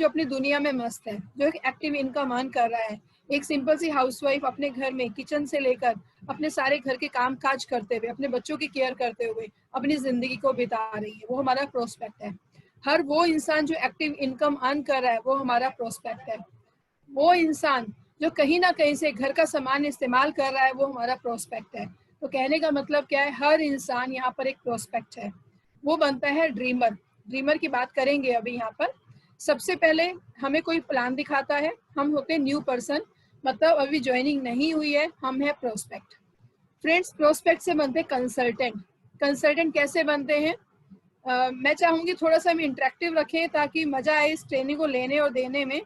जो अपनी दुनिया में मस्त है, जो एक एक्टिव इनकम अर्न कर रहा है, एक सिंपल सी हाउसवाइफ अपने घर में किचन से लेकर अपने सारे घर के काम काज करते हुए, अपने बच्चों की केयर करते हुए अपनी जिंदगी को बिता रही है, वो हमारा प्रोस्पेक्ट है। हर वो इंसान जो एक्टिव इनकम अर्न कर रहा है वो हमारा प्रोस्पेक्ट है। वो इंसान जो कहीं ना कहीं से घर का सामान इस्तेमाल कर रहा है वो हमारा प्रोस्पेक्ट है। तो कहने का मतलब क्या है, हर इंसान यहाँ पर एक प्रोस्पेक्ट है। वो बनता है ड्रीमर। ड्रीमर की बात करेंगे अभी यहाँ पर। सबसे पहले हमें कोई प्लान दिखाता है, हम होते हैं न्यू पर्सन, मतलब अभी ज्वाइनिंग नहीं हुई है, हम है प्रोस्पेक्ट। फ्रेंड्स, प्रोस्पेक्ट से बनते हैं कंसल्टेंट। कंसल्टेंट कैसे बनते हैं? मैं चाहूंगी थोड़ा सा हम इंटरेक्टिव रखें ताकि मजा आए इस ट्रेनिंग को लेने और देने में,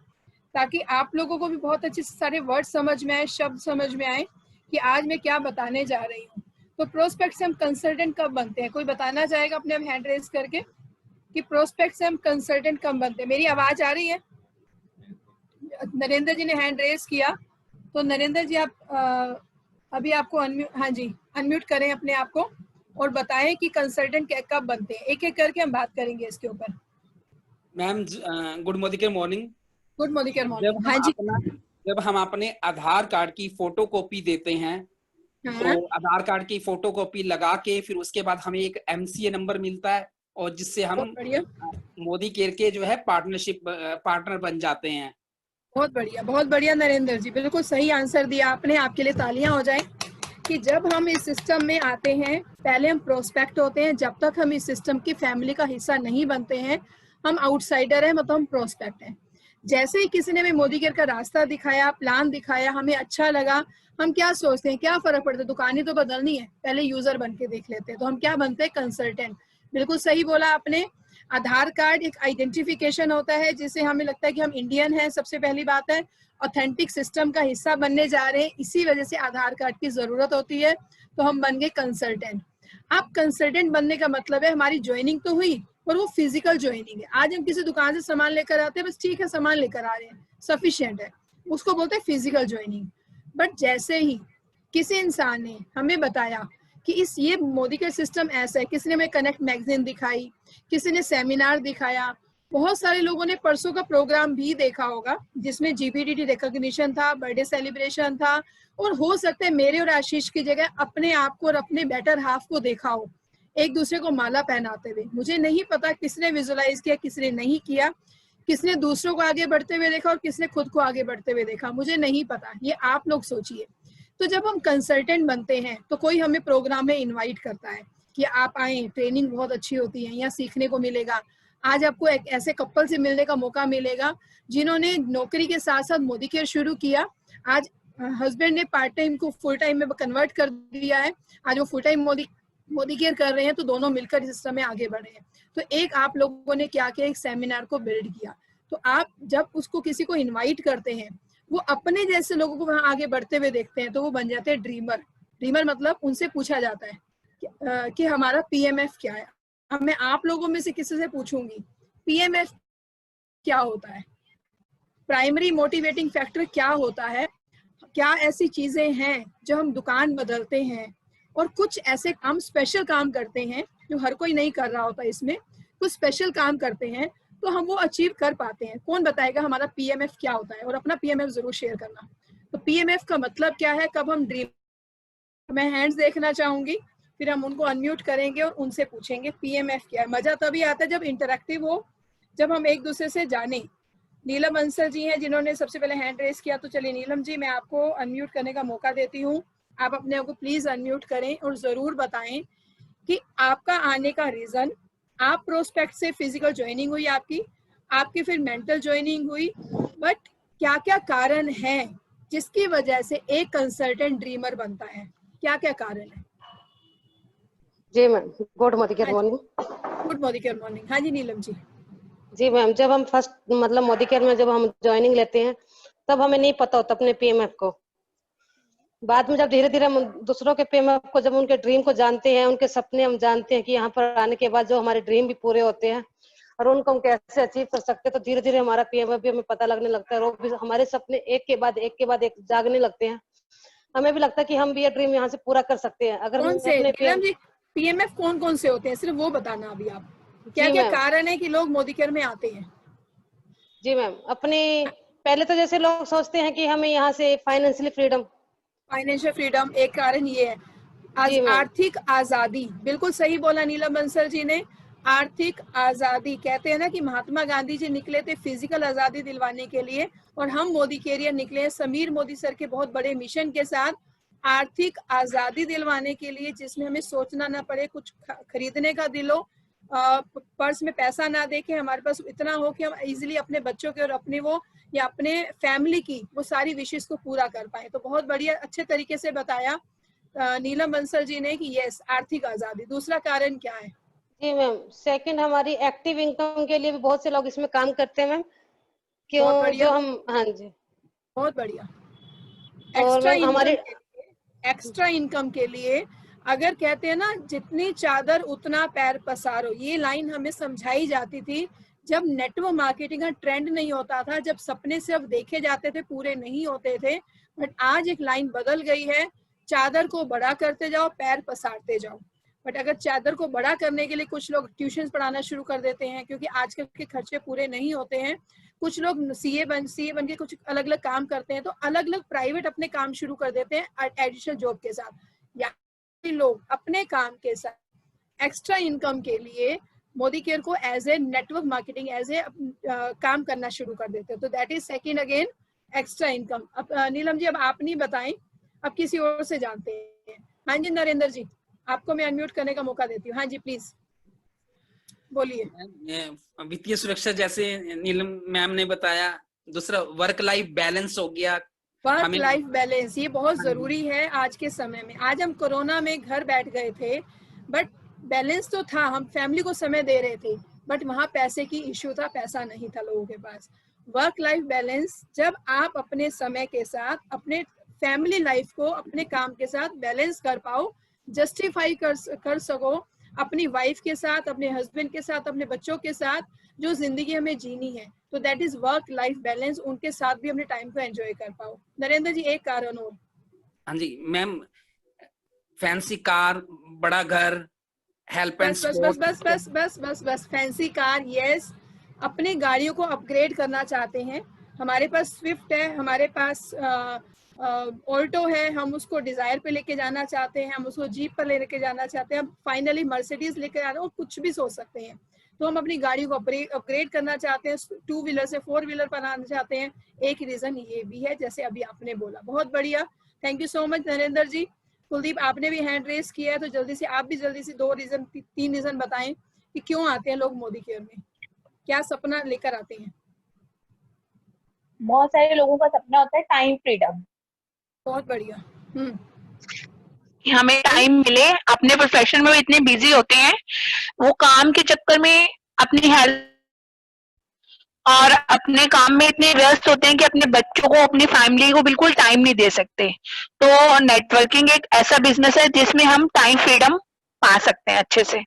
ताकि आप लोगों को भी बहुत अच्छे से सारे वर्ड समझ में आए, शब्द समझ में आए कि आज मैं क्या बताने जा रही हूँ। तो प्रोस्पेक्ट से हम कंसल्टेंट कब बनते हैं? कोई बताना चाहेगा अपने आप हैंड रेज करके कि प्रोस्पेक्ट से हम कंसल्टेंट कब बनते हैं? मेरी आवाज आ रही है? नरेंद्र जी ने हैंड रेज किया, तो नरेंद्र जी आप अभी आपको अनम्यूट, हाँ जी, अनम्यूट करें अपने आप को और बताएं कि कंसल्टेंट कब बनते हैं। एक एक करके हम बात करेंगे इसके ऊपर। Ma'am good morning. Good morning. हाँ जी। जब हम अपने आधार कार्ड की फोटो कॉपी देते हैं, हाँ। तो आधार कार्ड की फोटो कॉपी लगा के फिर उसके बाद हमें एक MCA नंबर मिलता है, और जिससे हम बहुत बढ़िया, मोदी केयर के जो है पार्टनर बन जाते हैं। बहुत बढ़िया, बहुत बढ़िया नरेंद्र जी, बिल्कुल सही आंसर दिया आपने। आपके लिए तालियां हो जाए कि जब हम इस सिस्टम में आते हैं पहले हम प्रोस्पेक्ट होते हैं। जब तक हम इस सिस्टम की फैमिली का हिस्सा नहीं बनते हैं हम आउटसाइडर हैं, मतलब हम प्रोस्पेक्ट हैं। जैसे ही किसी ने हमें मोदी केयर का रास्ता दिखाया, प्लान दिखाया, हमें अच्छा लगा, हम क्या सोचते हैं, क्या फर्क पड़ता है, दुकान ही तो बदलनी है, पहले यूजर बन के देख लेते हैं। तो हम क्या बनते हैं? कंसल्टेंट। बिल्कुल सही बोला आपने। आधार कार्ड एक आइडेंटिफिकेशन होता है जिससे हमें लगता है कि हम इंडियन हैं, सबसे पहली बात है। ऑथेंटिक सिस्टम का हिस्सा बनने जा रहे हैं, इसी वजह से आधार कार्ड की जरूरत होती है। तो हम बन गए कंसल्टेंट। अब कंसल्टेंट बनने का मतलब है हमारी ज्वाइनिंग तो हुई और वो फिजिकल ज्वाइनिंग है। आज हम किसी दुकान से सामान लेकर आते हैं, बस ठीक है सामान लेकर आ रहे हैं, सफिशिएंट है, उसको बोलते हैं फिजिकल ज्वाइनिंग। बट जैसे ही किसी इंसान ने हमें बताया कि इस ये मोदी का सिस्टम ऐसा है, किसी ने हमें कनेक्ट मैगजीन दिखाई, किसी ने सेमिनार दिखाया, बहुत सारे लोगों ने परसों का प्रोग्राम भी देखा होगा जिसमें GPTT रिकॉग्निशन था, बर्थडे सेलिब्रेशन था, और हो सकता है मेरे और आशीष की जगह अपने आप को और अपने बेटर हाफ को देखा हो एक दूसरे को माला पहनाते हुए। मुझे नहीं पता किसने विजुअलाइज किया, किसने नहीं किया, किसने दूसरों को आगे बढ़ते हुए देखा और किसने खुद को आगे बढ़ते हुए देखा, मुझे नहीं पता, ये आप लोग सोचिए। तो जब हम कंसल्टेंट बनते हैं तो कोई हमें प्रोग्राम में इनवाइट करता है कि आप आए, ट्रेनिंग बहुत अच्छी होती है, यहाँ सीखने को मिलेगा। आज आपको एक ऐसे कपल से मिलने का मौका मिलेगा जिन्होंने नौकरी के साथ साथ मोदी केयर शुरू किया। आज हस्बैंड ने पार्ट टाइम को फुल टाइम में कन्वर्ट कर दिया है, आज वो फुल टाइम मोदी केयर कर रहे हैं, तो दोनों मिलकर इस समय आगे बढ़े हैं। तो एक आप लोगों ने क्या किया, एक सेमिनार को बिल्ड किया। तो आप जब उसको किसी को इनवाइट करते हैं, वो अपने जैसे लोगों को वहां आगे बढ़ते हुए देखते हैं, तो वो बन जाते हैं ड्रीमर। ड्रीमर मतलब उनसे पूछा जाता है कि हमारा PMF क्या है। अब मैं आप लोगों में से किसी से पूछूंगी PMF क्या होता है, प्राइमरी मोटिवेटिंग फैक्टर क्या होता है, क्या ऐसी चीजें हैं जो हम दुकान बदलते हैं और कुछ ऐसे काम, स्पेशल काम करते हैं जो हर कोई नहीं कर रहा होता, इसमें कुछ स्पेशल काम करते हैं तो हम वो अचीव कर पाते हैं। कौन बताएगा हमारा PMF क्या होता है? और अपना PMF जरूर शेयर करना। तो PMF का मतलब क्या है, कब हम ड्रीम, मैं हैंड्स देखना चाहूंगी, फिर हम उनको अनम्यूट करेंगे और उनसे पूछेंगे PMF क्या है। मजा तभी आता है जब इंटरेक्टिव हो, जब हम एक दूसरे से जाने। नीलम अंसर जी हैं जिन्होंने सबसे पहले हैंड रेस किया, तो चलिए नीलम जी, मैं आपको अनम्यूट करने का मौका देती हूँ। आप अपने आप को प्लीज अनम्यूट करें और जरूर बताएं कि आपका आने का रीजन, आप प्रोस्पेक्ट से फिजिकल ज्वाइनिंग हुई आपकी फिर मेंटल ज्वाइनिंग हुई, बट क्या क्या कारण है जिसकी वजह से एक कंसल्टेंट ड्रीमर बनता है? क्या क्या कारण है? जी ma'am, good morning. Good morning. हाँ जी नीलम जी। जी मैम, जब हम फर्स्ट मतलब मोदी केयर में जब हम ज्वाइनिंग लेते हैं तब हमें नहीं पता होता अपने PMF को। बाद में जब धीरे धीरे हम दूसरों के PMF को, जब उनके ड्रीम को जानते हैं, उनके सपने हम जानते हैं कि यहाँ पर आने के बाद जो हमारे ड्रीम भी पूरे होते हैं और उनको हम कैसे अचीव कर सकते हैं, तो धीरे धीरे हमारा PMF भी हमें पता लगने लगता है और हमारे सपने एक के बाद एक जागने लगते हैं। हमें भी लगता है कि हम भी ये ड्रीम यहाँ से पूरा कर सकते हैं। अगर कौन से नीलम जी PMF कौन कौन से होते हैं, सिर्फ वो बताना अभी आप, क्या क्या कारण है कि लोग मोदी केयर में आते हैं? जी मैम, अपने पहले तो जैसे लोग सोचते हैं कि हमें यहाँ से फाइनेंशियली फ्रीडम। फाइनेंशियल फ्रीडम एक कारण ये है। जी मैम। आर्थिक आजादी, बिल्कुल सही बोला नीलम बंसल जी ने। आर्थिक आजादी, कहते हैं ना कि महात्मा गांधी जी निकले थे फिजिकल आजादी दिलवाने के लिए, और हम मोदी कैरियर निकले हैं समीर मोदी सर के बहुत बड़े मिशन के साथ, आर्थिक आजादी दिलवाने के लिए, जिसमें हमें सोचना ना पड़े, कुछ खरीदने का दिल हो, पर्स में पैसा ना देके हमारे पास इतना हो कि हम इजिली अपने बच्चों के और अपने वो या अपने फैमिली की वो सारी विशेष को पूरा कर पाए। तो बहुत बढ़िया, अच्छे तरीके से बताया नीलम बंसल जी ने कि यस, आर्थिक आजादी। दूसरा कारण क्या है? जी मैम, सेकंड हमारी एक्टिव इनकम के लिए भी बहुत से लोग इसमें काम करते हैं मैम, क्यों बहुत जो बढ़िया, हम, हाँ जी। बहुत बढ़िया। और एक्स्ट्रा मैम इनकम हमारे, के लिए, एक्स्ट्रा इनकम के लिए, अगर कहते हैं ना जितनी चादर उतना पैर पसारो, ये लाइन हमें समझाई जाती थी जब नेटवर्क मार्केटिंग का ट्रेंड नहीं होता था, जब सपने सिर्फ देखे जाते थे, पूरे नहीं होते थे। बट आज एक लाइन बदल गई है, चादर को बड़ा करते जाओ, पैर पसारते जाओ। बट अगर चादर को बड़ा करने के लिए कुछ लोग ट्यूशन पढ़ाना शुरू कर देते हैं, क्योंकि आजकल के खर्चे पूरे नहीं होते हैं, कुछ लोग सीए बन के कुछ अलग अलग काम करते हैं, तो अलग अलग प्राइवेट अपने काम शुरू कर देते हैं एडिशनल जॉब के साथ, या लोग अपने काम के साथ एक्स्ट्रा इनकम के लिए मोदी केयर को as a network marketing, as a काम करना शुरू कर देते हैं। तो that is second again, extra income. अब नीलम जी, अब आप नहीं बताएं, अब किसी और से जानते हैं। हाँ जी नरेंद्र जी, आपको मैं अनम्यूट करने का मौका देती हूँ। हाँ जी प्लीज बोलिए। वित्तीय सुरक्षा जैसे नीलम मैम ने बताया, दूसरा वर्क लाइफ बैलेंस हो गया। वर्क हमें, लाइफ बैलेंस ये बहुत हाँ जी, जरूरी है आज के समय में। आज हम कोरोना में घर बैठ गए थे, बट बैलेंस तो था, हम फैमिली को समय दे रहे थे, बट वहां पैसे की इश्यू था, पैसा नहीं था लोगों के पास। वर्क लाइफ बैलेंस, जब आप अपने समय के साथ अपने फैमिली लाइफ को अपने काम के साथ बैलेंस कर पाओ, जस्टिफाई कर सको अपनी वाइफ के साथ, अपने हस्बैंड के साथ, अपने बच्चों के साथ, जो जिंदगी हमें जीनी है, तो that is work life balance. उनके साथ भी अपने टाइम को एंजॉय कर पाओ। नरेंद्र जी, एक कारण और। हाँ जी मैम, फैंसी कार, बड़ा घर, हेल्प एंड बस बस बस बस सपोर्ट। बस बस बस बस फैंसी कार, यस। अपनी गाड़ियों को अपग्रेड करना चाहते हैं। हमारे पास स्विफ्ट है, हमारे पास ऑल्टो है, हम उसको डिजायर पे लेके जाना चाहते हैं, हम उसको जीप पर लेके जाना चाहते हैं, फाइनली मर्सिडीज लेके जाना, और कुछ भी सोच सकते हैं। तो हम अपनी गाड़ी को अपग्रेड करना चाहते हैं, 2 व्हीलर से 4 व्हीलर बनाना चाहते हैं। एक रीजन ये भी है, जैसे अभी आपने बोला। बहुत बढ़िया, thank you so much Narendra ji. Kuldeep, आपने भी हैंड रेस किया है, तो जल्दी से आप भी जल्दी से 2 रीजन 3 रीजन बताएं कि क्यों आते हैं लोग मोदी केयर में, क्या सपना लेकर आते हैं। बहुत सारे लोगों का सपना होता है टाइम फ्रीडम, बहुत बढ़िया। कि हमें टाइम मिले। अपने प्रोफेशन में वो इतने बिजी होते हैं, वो काम के चक्कर में अपनी हेल्थ और अपने काम में इतने व्यस्त होते हैं कि अपने बच्चों को, अपनी फैमिली को बिल्कुल टाइम नहीं दे सकते। तो नेटवर्किंग एक ऐसा बिजनेस है जिसमें हम टाइम फ्रीडम पा सकते हैं अच्छे से।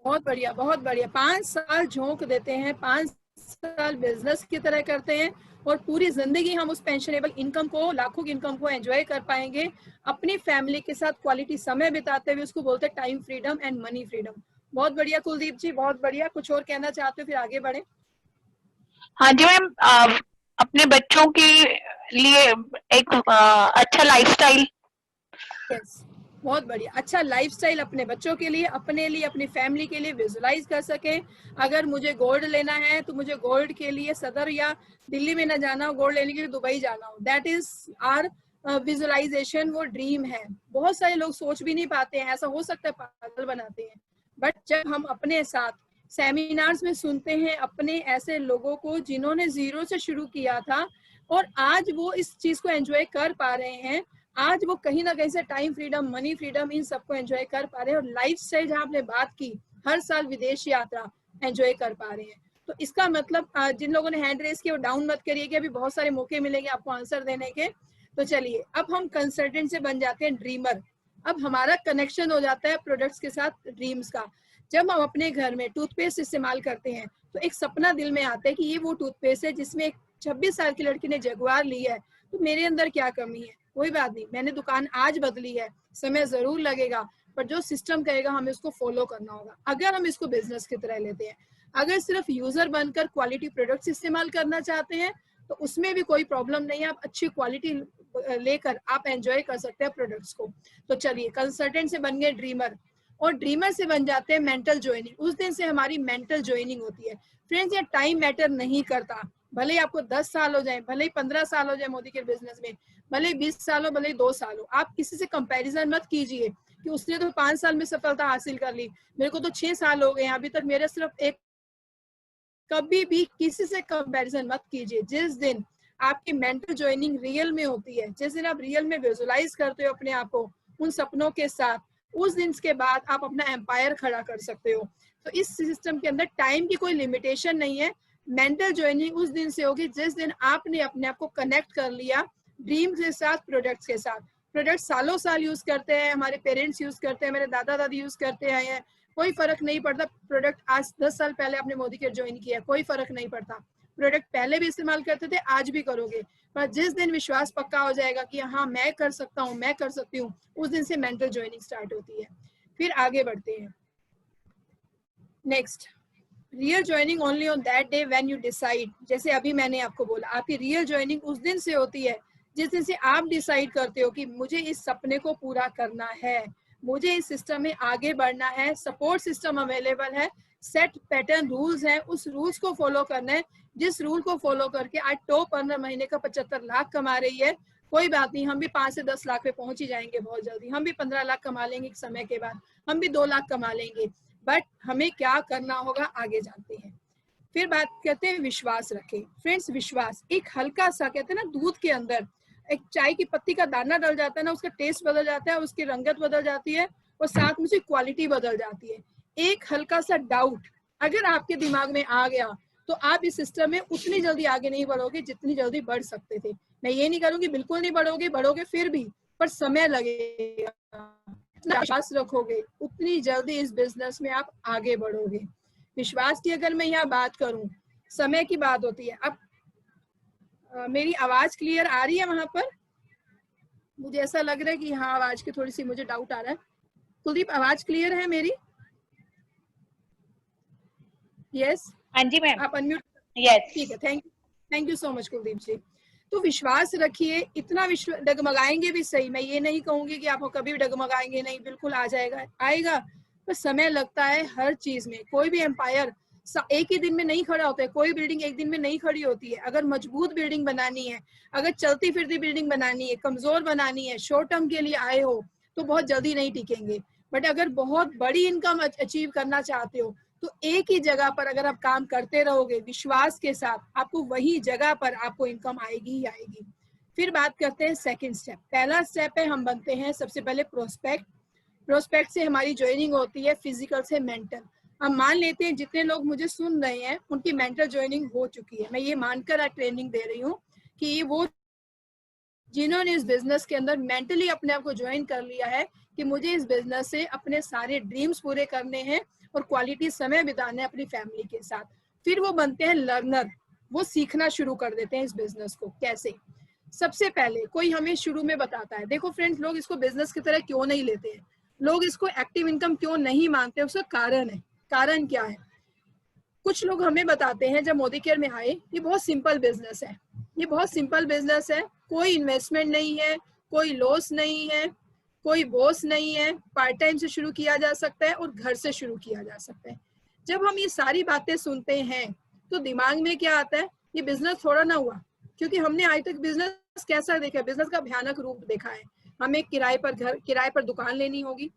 बहुत बढ़िया, बहुत बढ़िया। 5 साल झोंक देते हैं, 5 साल बिजनेस की तरह करते हैं, और पूरी जिंदगी हम उस पेंशनेबल इनकम को, लाखों की इनकम को एंजॉय कर पाएंगे अपनी फैमिली के साथ, क्वालिटी समय बिताते हुए। उसको बोलते हैं time freedom and money freedom. बहुत बढ़िया कुलदीप जी, बहुत बढ़िया। कुछ और कहना चाहते हो, फिर आगे बढ़े। हाँ जी मैम, अपने बच्चों के लिए एक अच्छा लाइफस्टाइल। यस, बहुत बढ़िया। अच्छा लाइफस्टाइल अपने बच्चों के लिए, अपने लिए, अपनी फैमिली के लिए विजुलाइज कर सके। अगर मुझे गोल्ड लेना है, तो मुझे गोल्ड के लिए सदर या दिल्ली में ना जाना हो, गोल्ड लेने के लिए दुबई जाना हो। दैट इज आर विजुअलाइजेशन, वो ड्रीम है। बहुत सारे लोग सोच भी नहीं पाते हैं, ऐसा हो सकता है पागल बनाते हैं। बट जब हम अपने साथ सेमिनार्स में सुनते हैं अपने ऐसे लोगों को जिन्होंने जीरो से शुरू किया था, और आज वो इस चीज को एंजॉय कर पा रहे हैं, आज वो कहीं ना कहीं से टाइम फ्रीडम, मनी फ्रीडम, इन सबको एंजॉय कर पा रहे हैं, और लाइफ स्टाइल जहाँ आपने बात की, हर साल विदेश यात्रा एंजॉय कर पा रहे हैं। तो इसका मतलब जिन लोगों ने हैंड रेस किया वो डाउन मत करिए, कि अभी बहुत सारे मौके मिलेंगे आपको आंसर देने के। तो चलिए, अब हम कंसल्टेंट से बन जाते हैं ड्रीमर। अब हमारा कनेक्शन हो जाता है प्रोडक्ट्स के साथ, ड्रीम्स का। जब हम अपने घर में टूथपेस्ट इस्तेमाल करते हैं, तो एक सपना दिल में आता है कि ये वो टूथपेस्ट है जिसमें एक 26 साल की लड़की ने जगुआर ली है, तो मेरे अंदर क्या कमी है। कोई बात नहीं, मैंने दुकान आज बदली है, समय जरूर लगेगा, पर जो सिस्टम कहेगा हमें उसको फॉलो करना होगा। अगर हम इसको बिजनेस की तरह लेते हैं, अगर सिर्फ यूजर बनकर क्वालिटी प्रोडक्ट्स इस्तेमाल करना चाहते हैं तो उसमें भी कोई प्रॉब्लम नहीं है, आप अच्छी क्वालिटी लेकर आप एंजॉय कर सकते हैं प्रोडक्ट्स को। तो चलिए, कंसल्टेंट से बन गए ड्रीमर, और ड्रीमर से बन जाते हैं मेंटल ज्वाइनिंग। उस दिन से हमारी मेंटल ज्वाइनिंग होती है। फ्रेंड्स, ये टाइम मैटर नहीं करता, भले ही आपको 10 साल हो जाए, भले ही 15 साल हो जाए मोदी के बिजनेस में, भले ही 20 साल हो, भले ही 2 साल हो, आप किसी से कंपैरिजन मत कीजिए कि उसने तो 5 साल में सफलता हासिल कर ली, मेरे को तो 6 साल हो गए, अभी तक मेरे सिर्फ एक। कभी भी किसी से कंपैरिजन मत कीजिए। जिस दिन आपकी मेंटल ज्वाइनिंग रियल में होती है, जिस दिन आप रियल में विजुअलाइज करते हो अपने आप को उन सपनों के साथ, उस दिन के बाद आप अपना एम्पायर खड़ा कर सकते हो। तो इस सिस्टम के अंदर टाइम की कोई लिमिटेशन नहीं है। मेंटल ज्वाइनिंग उस दिन से होगी जिस दिन आपने अपने आप को कनेक्ट कर लिया ड्रीम के साथ, प्रोडक्ट्स के साथ। प्रोडक्ट सालों साल यूज करते हैं, हमारे पेरेंट्स यूज करते हैं, मेरे दादा दादी यूज करते आए हैं, कोई फर्क नहीं पड़ता। प्रोडक्ट आज 10 साल पहले आपने मोदी केयर ज्वाइन किया, कोई फर्क नहीं पड़ता। प्रोडक्ट पहले भी इस्तेमाल करते थे, आज भी करोगे, पर जिस दिन विश्वास पक्का हो जाएगा कि हाँ मैं कर सकता हूँ, मैं कर सकती हूँ, उस दिन से मेंटल ज्वाइनिंग स्टार्ट होती है। फिर आगे बढ़ते हैं। Next, real joining only on that day when you decide. जैसे अभी मैंने आपको बोला, आपकी रियल ज्वाइनिंग उस दिन से होती है जिस दिन से आप डिसाइड करते हो कि मुझे इस सपने को पूरा करना है, मुझे इस सिस्टम में आगे बढ़ना है, सपोर्ट सिस्टम अवेलेबल है, सेट पैटर्न रूल्स हैं, उस रूल्स को फॉलो करना है। जिस रूल को फॉलो करके आज टॉप अर्नर महीने का 75 लाख कमा रही है, कोई बात नहीं, हम भी 5 से 10 लाख पे पहुंच ही जाएंगे बहुत जल्दी, हम भी 15 लाख कमा लेंगे एक समय के बाद, हम भी 2 लाख कमा लेंगे। बट हमें क्या करना होगा आगे जानते हैं। फिर बात करते हैं विश्वास रखें। फ्रेंड्स, विश्वास एक हल्का सा, कहते हैं ना दूध के अंदर एक चाय की पत्ती का दाना डल जाता है ना, उसका टेस्ट बदल जाता है, उसकी रंगत बदल जाती है और साथ में उसकी क्वालिटी बदल जाती है। एक हल्का सा डाउट अगर आपके दिमाग में आ गया तो आप इस सिस्टम में उतनी जल्दी आगे नहीं बढ़ोगे जितनी जल्दी बढ़ सकते थे। मैं ये नहीं करूंगी बिल्कुल नहीं बढ़ोगे, बढ़ोगे फिर भी, पर समय लगेगा। जितना विश्वास रखोगे उतनी जल्दी इस बिजनेस में आप आगे बढ़ोगे। विश्वास की अगर मैं यहाँ बात करूं, समय की बात होती है। अब मेरी आवाज क्लियर आ रही है वहां पर? मुझे ऐसा लग रहा है कि हाँ, आवाज की थोड़ी सी मुझे डाउट आ रहा है। कुलदीप, आवाज क्लियर है मेरी? यस, हाँ जी मैम। आप अनम्यूट। यस, ठीक है, thank you so much Kuldeep ji. तो विश्वास रखिए, इतना डगमगाएंगे भी सही, मैं ये नहीं कहूंगी कि आपको कभी भी डगमगाएंगे नहीं, बिल्कुल आ जाएगा, आएगा, पर समय लगता है हर चीज में। कोई भी एम्पायर एक ही दिन में नहीं खड़ा होता है, कोई बिल्डिंग एक दिन में नहीं खड़ी होती है। अगर मजबूत बिल्डिंग बनानी है, अगर चलती फिरती बिल्डिंग बनानी है, कमजोर बनानी है, शॉर्ट टर्म के लिए आए हो तो बहुत जल्दी नहीं टिकेंगे। बट अगर बहुत बड़ी इनकम अचीव करना चाहते हो तो एक ही जगह पर अगर आप काम करते रहोगे विश्वास के साथ, आपको वही जगह पर आपको इनकम आएगी ही आएगी। फिर बात करते हैं सेकंड स्टेप। पहला स्टेप है हम बनते हैं सबसे पहले प्रोस्पेक्ट। प्रोस्पेक्ट से हमारी ज्वाइनिंग होती है फिजिकल से मेंटल। हम मान लेते हैं जितने लोग मुझे सुन रहे हैं उनकी मेंटल ज्वाइनिंग हो चुकी है। मैं ये मानकर आज ट्रेनिंग दे रही हूँ कि ये वो जिन्होंने इस बिजनेस के अंदर मेंटली अपने आप को ज्वाइन कर लिया है कि मुझे इस बिजनेस से अपने सारे ड्रीम्स पूरे करने हैं और क्वालिटी समय बिताना है अपनी फैमिली के साथ। फिर वो बनते हैं लर्नर, वो सीखना शुरू कर देते हैं इस बिजनेस को। कैसे? सबसे पहले कोई हमें शुरू में बताता है, देखो फ्रेंड्स, लोग इसको बिजनेस की तरह क्यों नहीं लेते हैं, लोग इसको एक्टिव इनकम क्यों नहीं मानते, उसका कारण है। कारण क्या है? कुछ लोग हमें बताते हैं जब मोदी केयर में आए, ये बहुत सिंपल बिजनेस है, ये बहुत सिंपल बिजनेस है, कोई इन्वेस्टमेंट नहीं है, कोई लॉस नहीं है, कोई बॉस नहीं है, पार्ट टाइम से शुरू किया जा सकता है और घर से शुरू किया जा सकता है। जब हम ये सारी बातें सुनते हैं तो दिमाग में क्या आता है, ये बिजनेस थोड़ा ना हुआ, क्योंकि हमने आज तक बिजनेस कैसा देखा है, बिजनेस का भयानक रूप देखा है। हमें किराए पर घर, किराए पर दुकान लेनी होगी,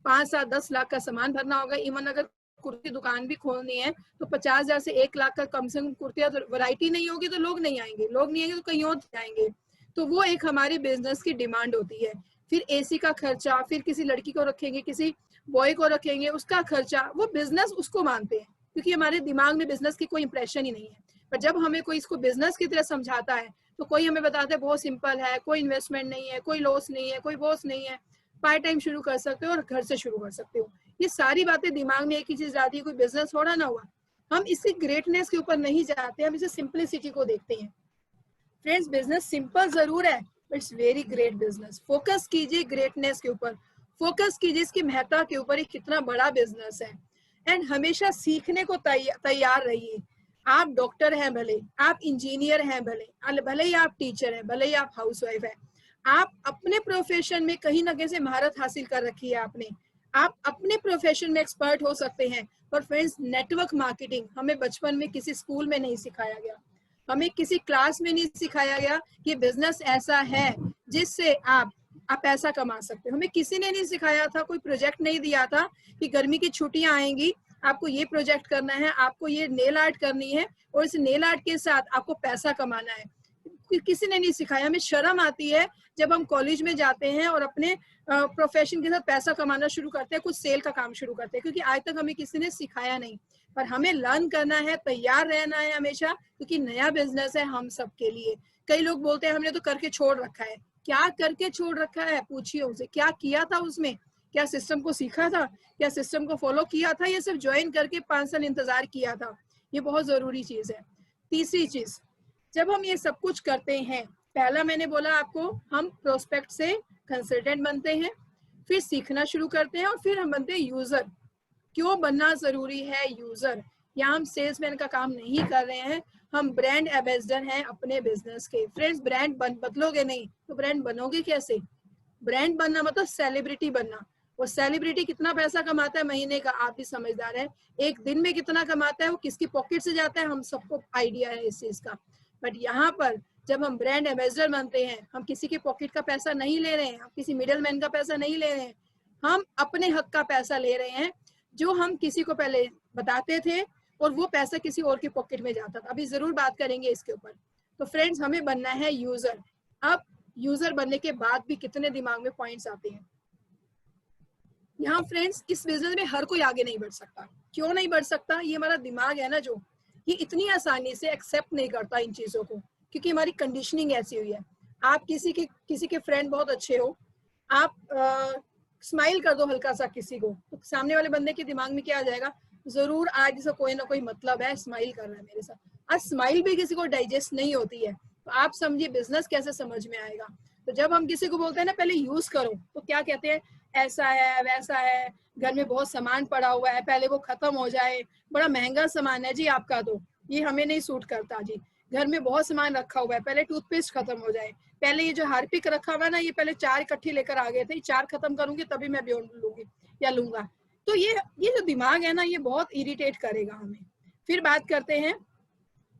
5 7 10 लाख का सामान भरना होगा। इवन अगर कुर्ती दुकान भी खोलनी है तो 50,000 से 1 लाख का कम से कम कुर्तियां, तो वैरायटी नहीं होगी तो लोग नहीं आएंगे, लोग नहीं आएंगे तो कहीं और जाएंगे। तो वो एक हमारी बिजनेस की डिमांड होती है। फिर एसी का खर्चा, फिर किसी लड़की को रखेंगे, किसी बॉय को रखेंगे, उसका खर्चा, वो बिजनेस उसको मानते हैं, क्योंकि हमारे दिमाग में बिजनेस की कोई इंप्रेशन ही नहीं है। पर जब हमें कोई इसको बिजनेस की तरह समझाता है तो कोई हमें बताता है बहुत सिंपल है, कोई इन्वेस्टमेंट नहीं है, कोई लॉस नहीं है, कोई बॉस नहीं है, पार्ट टाइम शुरू कर सकते हो और घर से शुरू कर सकते हो। ये सारी बातें दिमाग में एक ही चीज आती है, कोई बिजनेस थोड़ा ना हुआ। हम इसकी ग्रेटनेस के ऊपर नहीं जाते, हम इसे सिंपलिसिटी को देखते हैं। फ्रेंड्स, बिजनेस सिंपल जरूर है, it's very great business. Focus कीजिए ग्रेटनेस के ऊपर, फोकस कीजिए इसकी महत्ता के ऊपर, ये कितना बड़ा बिजनेस है। एंड हमेशा सीखने को तैयार रहिए। आप डॉक्टर हैं भले, आप इंजीनियर हैं भले, भले ही आप टीचर हैं, भले ही आप हाउसवाइफ हैं, आप अपने प्रोफेशन में कहीं ना कहीं से महारत हासिल कर रखी है आपने, आप अपने प्रोफेशन में एक्सपर्ट हो सकते हैं। पर फ्रेंड्स, नेटवर्क मार्केटिंग हमें बचपन में किसी स्कूल में नहीं सिखाया गया, हमें किसी क्लास में नहीं सिखाया गया कि बिजनेस ऐसा है जिससे आप पैसा कमा सकते हो। हमें किसी ने नहीं सिखाया था, कोई प्रोजेक्ट नहीं दिया था कि गर्मी की छुट्टियां आएंगी, आपको ये प्रोजेक्ट करना है, आपको ये नेल आर्ट करनी है और इस नेल आर्ट के साथ आपको पैसा कमाना है। किसी ने नहीं सिखाया। हमें शर्म आती है जब हम कॉलेज में जाते हैं और अपने प्रोफेशन के साथ पैसा कमाना शुरू करते हैं, कुछ सेल का काम शुरू करते हैं, क्योंकि आज तक हमें किसी ने सिखाया नहीं। पर हमें लर्न करना है, तैयार रहना है हमेशा, क्योंकि नया बिजनेस है हम सबके लिए। कई लोग बोलते हैं हमने तो करके छोड़ रखा है। क्या करके छोड़ रखा है? पूछिए उनसे, क्या किया था उसमें? क्या सिस्टम को सीखा था? क्या सिस्टम को फॉलो किया था? या सिर्फ ज्वाइन करके 5 साल इंतजार किया था? ये बहुत जरूरी चीज है। तीसरी चीज, जब हम ये सब कुछ करते हैं, पहला मैंने बोला आपको, हम प्रोस्पेक्ट से कंसल्टेंट बनते हैं, फिर सीखना शुरू करते हैं और फिर हम बनते हैं यूजर। क्यों बनना जरूरी है यूजर? यहाँ हम सेल्समैन का काम नहीं कर रहे हैं, हम ब्रांड एम्बेसडर हैं अपने बिजनेस के। फ्रेंड्स, ब्रांड बदलोगे नहीं तो ब्रांड बनोगे कैसे? ब्रांड बनना मतलब सेलिब्रिटी बनना। और सेलिब्रिटी कितना पैसा कमाता है महीने का, आप भी समझदार है। एक दिन में कितना कमाता है, वो किसकी पॉकेट से जाता है, हम सबको आइडिया है इस चीज का। बट यहाँ पर जब हम ब्रांड एम्बेसडर बनते हैं, हम किसी के पॉकेट का पैसा नहीं ले रहे हैं, हम किसी मिडिल मैन का पैसा नहीं ले रहे हैं, हम अपने हक का पैसा ले रहे हैं, जो हम किसी को पहले बताते थे और वो पैसा किसी और की पॉकेट में जाता था। अभी जरूर बात करेंगे इसके ऊपर। तो फ्रेंड्स, हमें बनना है यूजर। अब यूजर बनने के बाद भी कितने दिमाग में पॉइंट्स आते हैं। यहाँ फ्रेंड्स, इस बिजनेस में हर कोई आगे नहीं बढ़ सकता। क्यों नहीं बढ़ सकता? ये हमारा दिमाग है ना, जो ये इतनी आसानी से एक्सेप्ट नहीं करता इन चीजों को, क्योंकि हमारी कंडीशनिंग ऐसी हुई है। आप किसी के फ्रेंड बहुत अच्छे हो, आप स्माइल कर दो हल्का सा किसी को, तो सामने वाले बंदे के दिमाग में क्या आ जाएगा? जरूर आज इसका कोई ना कोई मतलब है, स्माइल कर रहा है मेरे साथ। आज स्माइल भी किसी को डाइजेस्ट नहीं होती है, तो आप समझिए बिजनेस कैसे समझ में आएगा। तो जब हम किसी को बोलते हैं ना पहले यूज करो, तो क्या कहते हैं? ऐसा है, वैसा है, घर में बहुत सामान पड़ा हुआ है, पहले वो खत्म हो जाए, बड़ा महंगा सामान है जी आपका, तो ये हमें नहीं सूट करता जी। घर में बहुत सामान रखा हुआ है, पहले टूथपेस्ट खत्म हो जाए, पहले ये जो हार्पिक रखा हुआ है ना, ये पहले 4 इकट्ठी लेकर आ गए थे, 4 खत्म करूंगी तभी मैं बियॉन्ड लूंगी या लूंगा। तो ये जो दिमाग है ना, ये बहुत इरिटेट करेगा हमें। फिर बात करते हैं,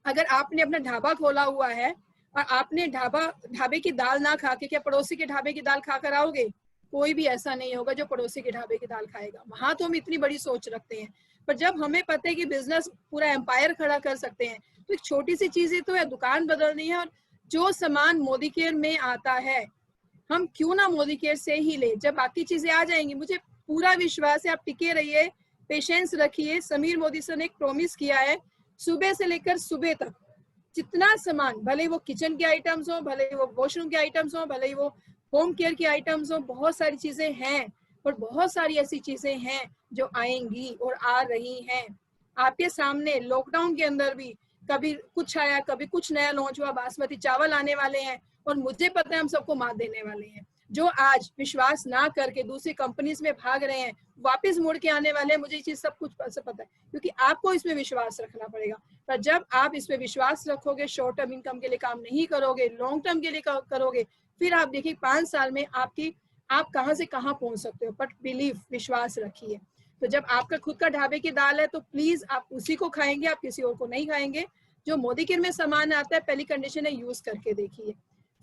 अगर आपने अपना ढाबा खोला हुआ है और आपने ढाबे की दाल ना खा के, क्या पड़ोसी के ढाबे की दाल खाकर आओगे? कोई भी ऐसा नहीं होगा जो पड़ोसी के ढाबे की दाल खाएगा। वहां तो हम इतनी बड़ी सोच रखते हैं, पर जब हमें पता है कि बिजनेस पूरा एम्पायर खड़ा कर सकते हैं, तो एक छोटी सी चीज ही तो है, दुकान बदलनी है। और जो सामान मोदी केयर में आता है, हम क्यों ना मोदी केयर से ही ले, जब बाकी चीजें आ जाएंगी। मुझे पूरा विश्वास है, आप टिके रहिए, पेशेंस रखिए। समीर मोदी सर ने एक प्रॉमिस किया है, सुबह से लेकर सुबह तक जितना सामान, भले वो किचन के आइटम्स हो, भले वो वॉशरूम के आइटम्स हो, भले वो होम केयर की आइटम्स हो, बहुत सारी चीजें हैं। और बहुत सारी ऐसी चीजें हैं जो आएंगी और आ रही हैं आपके सामने। लॉकडाउन के अंदर भी कभी कुछ आया, कभी कुछ नया लॉन्च हुआ। बासमती चावल आने वाले हैं और मुझे पता है हम सबको मात देने वाले हैं। जो आज विश्वास ना करके दूसरी कंपनीज में भाग रहे हैं, वापस मुड़ के आने वाले हैं। मुझे ये चीज सब कुछ पता है, क्योंकि आपको इसमें विश्वास रखना पड़ेगा। पर जब आप इसमें विश्वास रखोगे, शॉर्ट टर्म इनकम के लिए काम नहीं करोगे, लॉन्ग टर्म के लिए करोगे, फिर आप देखिए 5 साल में आप कहाँ से कहाँ पहुंच सकते हो। बट बिलीव, विश्वास रखिए। तो जब आपका खुद का ढाबे की दाल है, तो प्लीज आप उसी को खाएंगे, आप किसी और को नहीं खाएंगे। जो मोदी केयर में सामान आता है, पहली कंडीशन है यूज करके देखिए।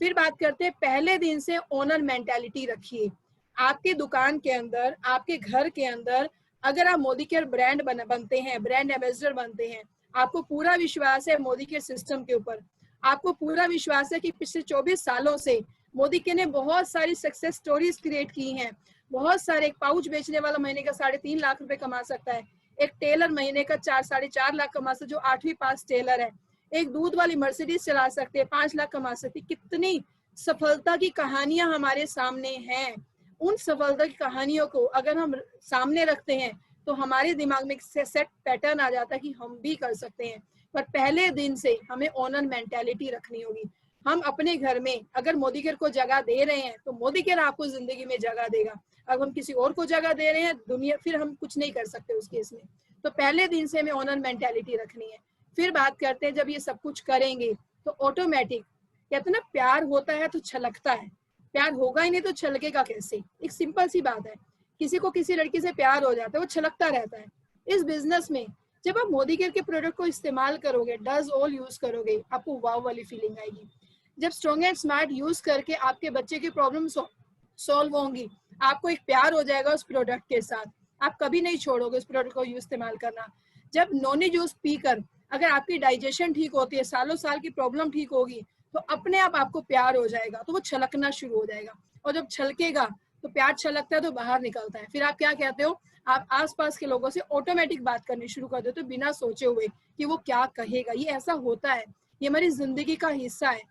फिर बात करते हैं, पहले दिन से ओनर मेंटालिटी रखिए। आपके दुकान के अंदर, आपके घर के अंदर, अगर आप मोदी केयर ब्रांड बनते हैं, ब्रांड एम्बेसडर बनते हैं, आपको पूरा विश्वास है मोदी केयर सिस्टम के ऊपर। आपको पूरा विश्वास है कि पिछले 24 सालों से मोदी केयर ने बहुत सारी सक्सेस स्टोरीज क्रिएट की हैं। बहुत सारे, एक पाउच बेचने वाला महीने का 3.5 लाख रुपए कमा सकता है। एक टेलर महीने का 4-4.5 लाख कमा सकता है, जो 8वीं पास टेलर है। एक दूध वाली मर्सिडीज चला सकते हैं, 5 लाख कमा सकती। कितनी सफलता की कहानियां हमारे सामने हैं। उन सफलता की कहानियों को अगर हम सामने रखते हैं, तो हमारे दिमाग में एक सेट पैटर्न आ जाता है कि हम भी कर सकते हैं। पर पहले दिन से हमें ओनर मेंटालिटी रखनी होगी। हम अपने घर में अगर मोदी केयर को जगह दे रहे हैं, तो मोदी केयर आपको जिंदगी में जगह देगा। अगर हम किसी और को जगह दे रहे हैं दुनिया, फिर हम कुछ नहीं कर सकते उस केस में। तो पहले दिन से हमें ओनर मेंटालिटी रखनी है। फिर बात करते हैं जब ये सब कुछ करेंगे तो ऑटोमेटिक कहते हैं ना, प्यार होता है तो छलकता है, प्यार होगा ही नहीं तो छलकेगा कैसे? एक सिंपल सी बात है, किसी को किसी लड़की से प्यार हो जाता है, वो छलकता रहता है। इस बिजनेस में जब आप मोदी केयर के प्रोडक्ट को इस्तेमाल करोगे, डज ऑल यूज करोगे, आपको वाव वाली फीलिंग आएगी। जब स्ट्रॉन्ग एंड स्मार्ट यूज करके आपके बच्चे की प्रॉब्लम सॉल्व होंगी, आपको एक प्यार हो जाएगा उस प्रोडक्ट के साथ, आप कभी नहीं छोड़ोगे उस प्रोडक्ट को यूज इस्तेमाल करना। जब नॉनी जूस पीकर अगर आपकी डाइजेशन ठीक होती है, सालों साल की प्रॉब्लम ठीक होगी, तो अपने आप आपको प्यार हो जाएगा, तो वो छलकना शुरू हो जाएगा। और जब छलकेगा तो प्यार छलकता है तो बाहर निकलता है। फिर आप क्या कहते हो, आप आसपास के लोगों से ऑटोमेटिक बात करनी शुरू कर देते हो बिना सोचे हुए कि वो क्या कहेगा। ये ऐसा होता है, ये हमारी जिंदगी का हिस्सा है।